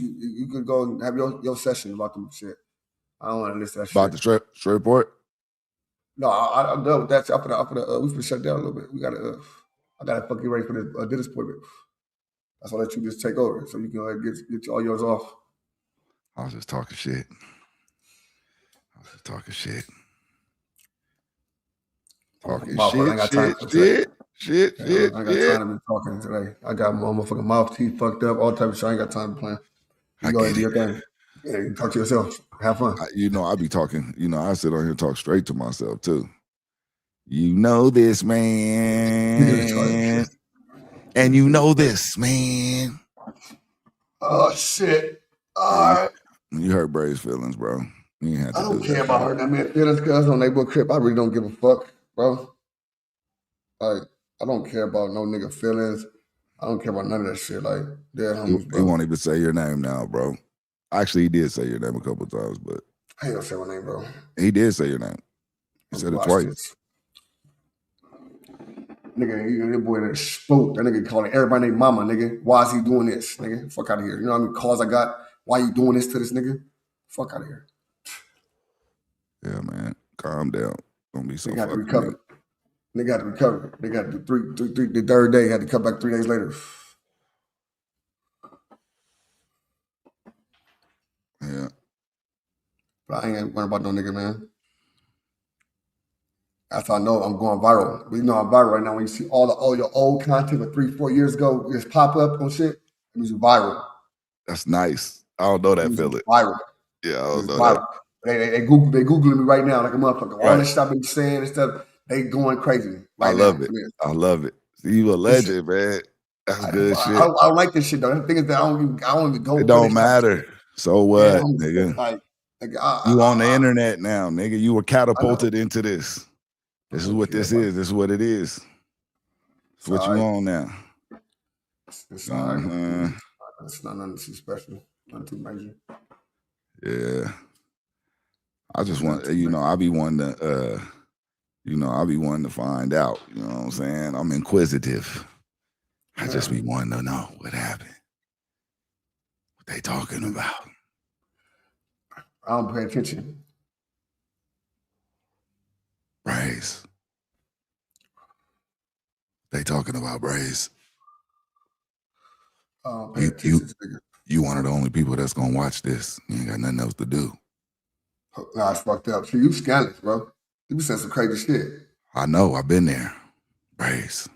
Speaker 1: could go and have your session about them shit. I don't want to listen to that shit.
Speaker 2: About the Shreveport?
Speaker 1: No, I'm done with that. We finna shut down a little bit. I gotta fucking ready for this dentist appointment. That's why I let you just take over so you can get all yours off.
Speaker 2: I was just talking shit.
Speaker 1: Talking
Speaker 2: shit.
Speaker 1: I ain't got time to be talking today. I got my motherfucking mouth, teeth fucked up, all type of shit. I ain't got time to play. You go ahead and do your thing. Yeah, you talk to yourself. Have fun.
Speaker 2: I be talking. I sit on here and talk straight to myself too. You know this, man. And you know this, man.
Speaker 1: Oh shit. All right.
Speaker 2: You hurt Bray's feelings, bro. You had to
Speaker 1: I don't care about hurting that man's feelings because on neighborhood crib, I really don't give a fuck, bro. Like, I don't care about no nigga feelings. I don't care about none of that shit. Like, they're homies, bro.
Speaker 2: He won't even say your name now, bro. Actually, he did say your name a couple of times, but
Speaker 1: I ain't gonna say my name, bro.
Speaker 2: He did say your name. He said it twice.
Speaker 1: This. Nigga, that boy that spoke. That nigga calling everybody named mama, nigga. Why is he doing this, nigga? Fuck out of here. You know how many calls I got? Why you doing this to this nigga? Fuck out of here.
Speaker 2: Yeah, man. Calm down. Don't be so
Speaker 1: fucking. Nigga had to recover. They got to do three. The third day had to come back 3 days later.
Speaker 2: Yeah.
Speaker 1: But I ain't worried about no nigga, man. That's how I know I'm going viral. But you know I'm viral right now. When you see all your old content of 3-4 years ago just pop up on shit, it means you're viral.
Speaker 2: That's nice. I don't know that feeling.
Speaker 1: Viral.
Speaker 2: Yeah, I don't know
Speaker 1: Viral.
Speaker 2: that.
Speaker 1: They Googling me right now like a motherfucker. All
Speaker 2: Right.
Speaker 1: this stuff I've been saying and stuff, they going crazy.
Speaker 2: I love it. I love it. You a legend, man. That's good shit.
Speaker 1: I don't like this shit though. The thing is that I don't even go.
Speaker 2: It don't matter. So what,
Speaker 1: Yeah,
Speaker 2: nigga?
Speaker 1: Like
Speaker 2: You on the internet now, nigga. You were catapulted into this. This is what this is. This is what it is. It's what you on now.
Speaker 1: It's all right. It's not nothing too special. Nothing too major.
Speaker 2: Yeah. I just want, I be wanting to, I be wanting to find out. You know what I'm saying? I'm inquisitive. I just be wanting to know what happened. What they talking about.
Speaker 1: I don't pay attention.
Speaker 2: Braze. They talking about Braze. You one of the only people that's gonna watch this. You ain't got nothing else to do.
Speaker 1: Nah, it's fucked up. See, you scandalous, bro. You be saying some crazy shit.
Speaker 2: I know. I've been there. Braze.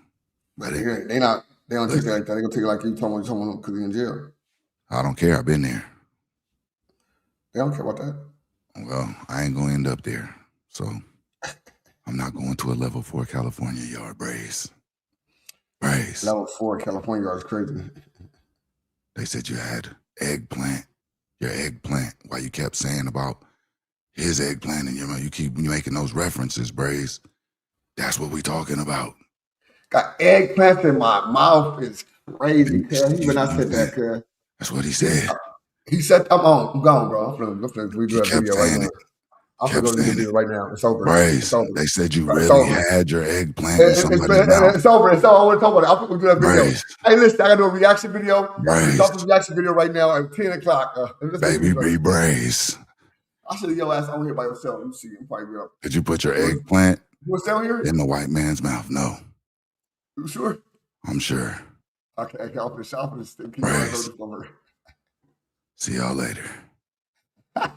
Speaker 1: But they don't take it like that. They gonna take it like you told someone because you're in jail.
Speaker 2: I don't care. I've been there.
Speaker 1: They don't care about that.
Speaker 2: Well, I ain't gonna end up there. So I'm not going to a level 4 California yard, Braze. Braze.
Speaker 1: Level 4 California yard is crazy.
Speaker 2: They said you had eggplant. Your eggplant. Why you kept saying about his eggplant and you keep making those references, Braze. That's what we talking about.
Speaker 1: Got eggplants in my mouth. It's crazy, cuz. Even I said that, cuz.
Speaker 2: That's what he said.
Speaker 1: He said, I'm gone, bro. I'm finna redo that video right now. I'm gonna go to the video right now. It's over.
Speaker 2: Braze,
Speaker 1: it's over.
Speaker 2: They said you really had your eggplant in somebody's mouth.
Speaker 1: It's over. It's over. I want to talk about it. I'm gonna do that video.
Speaker 2: Braze.
Speaker 1: Hey, listen, I gotta do a reaction video.
Speaker 2: Braze.
Speaker 1: Stop the reaction video right now at 10 o'clock.
Speaker 2: Baby, be Braze.
Speaker 1: I should have your ass on here by yourself. You see, I'm probably up.
Speaker 2: Did you put your eggplant
Speaker 1: here?
Speaker 2: in the white man's mouth? No.
Speaker 1: You sure?
Speaker 2: I'm sure.
Speaker 1: Okay, I'll put a shot for this thing.
Speaker 2: Braze. See y'all later.
Speaker 7: Bye.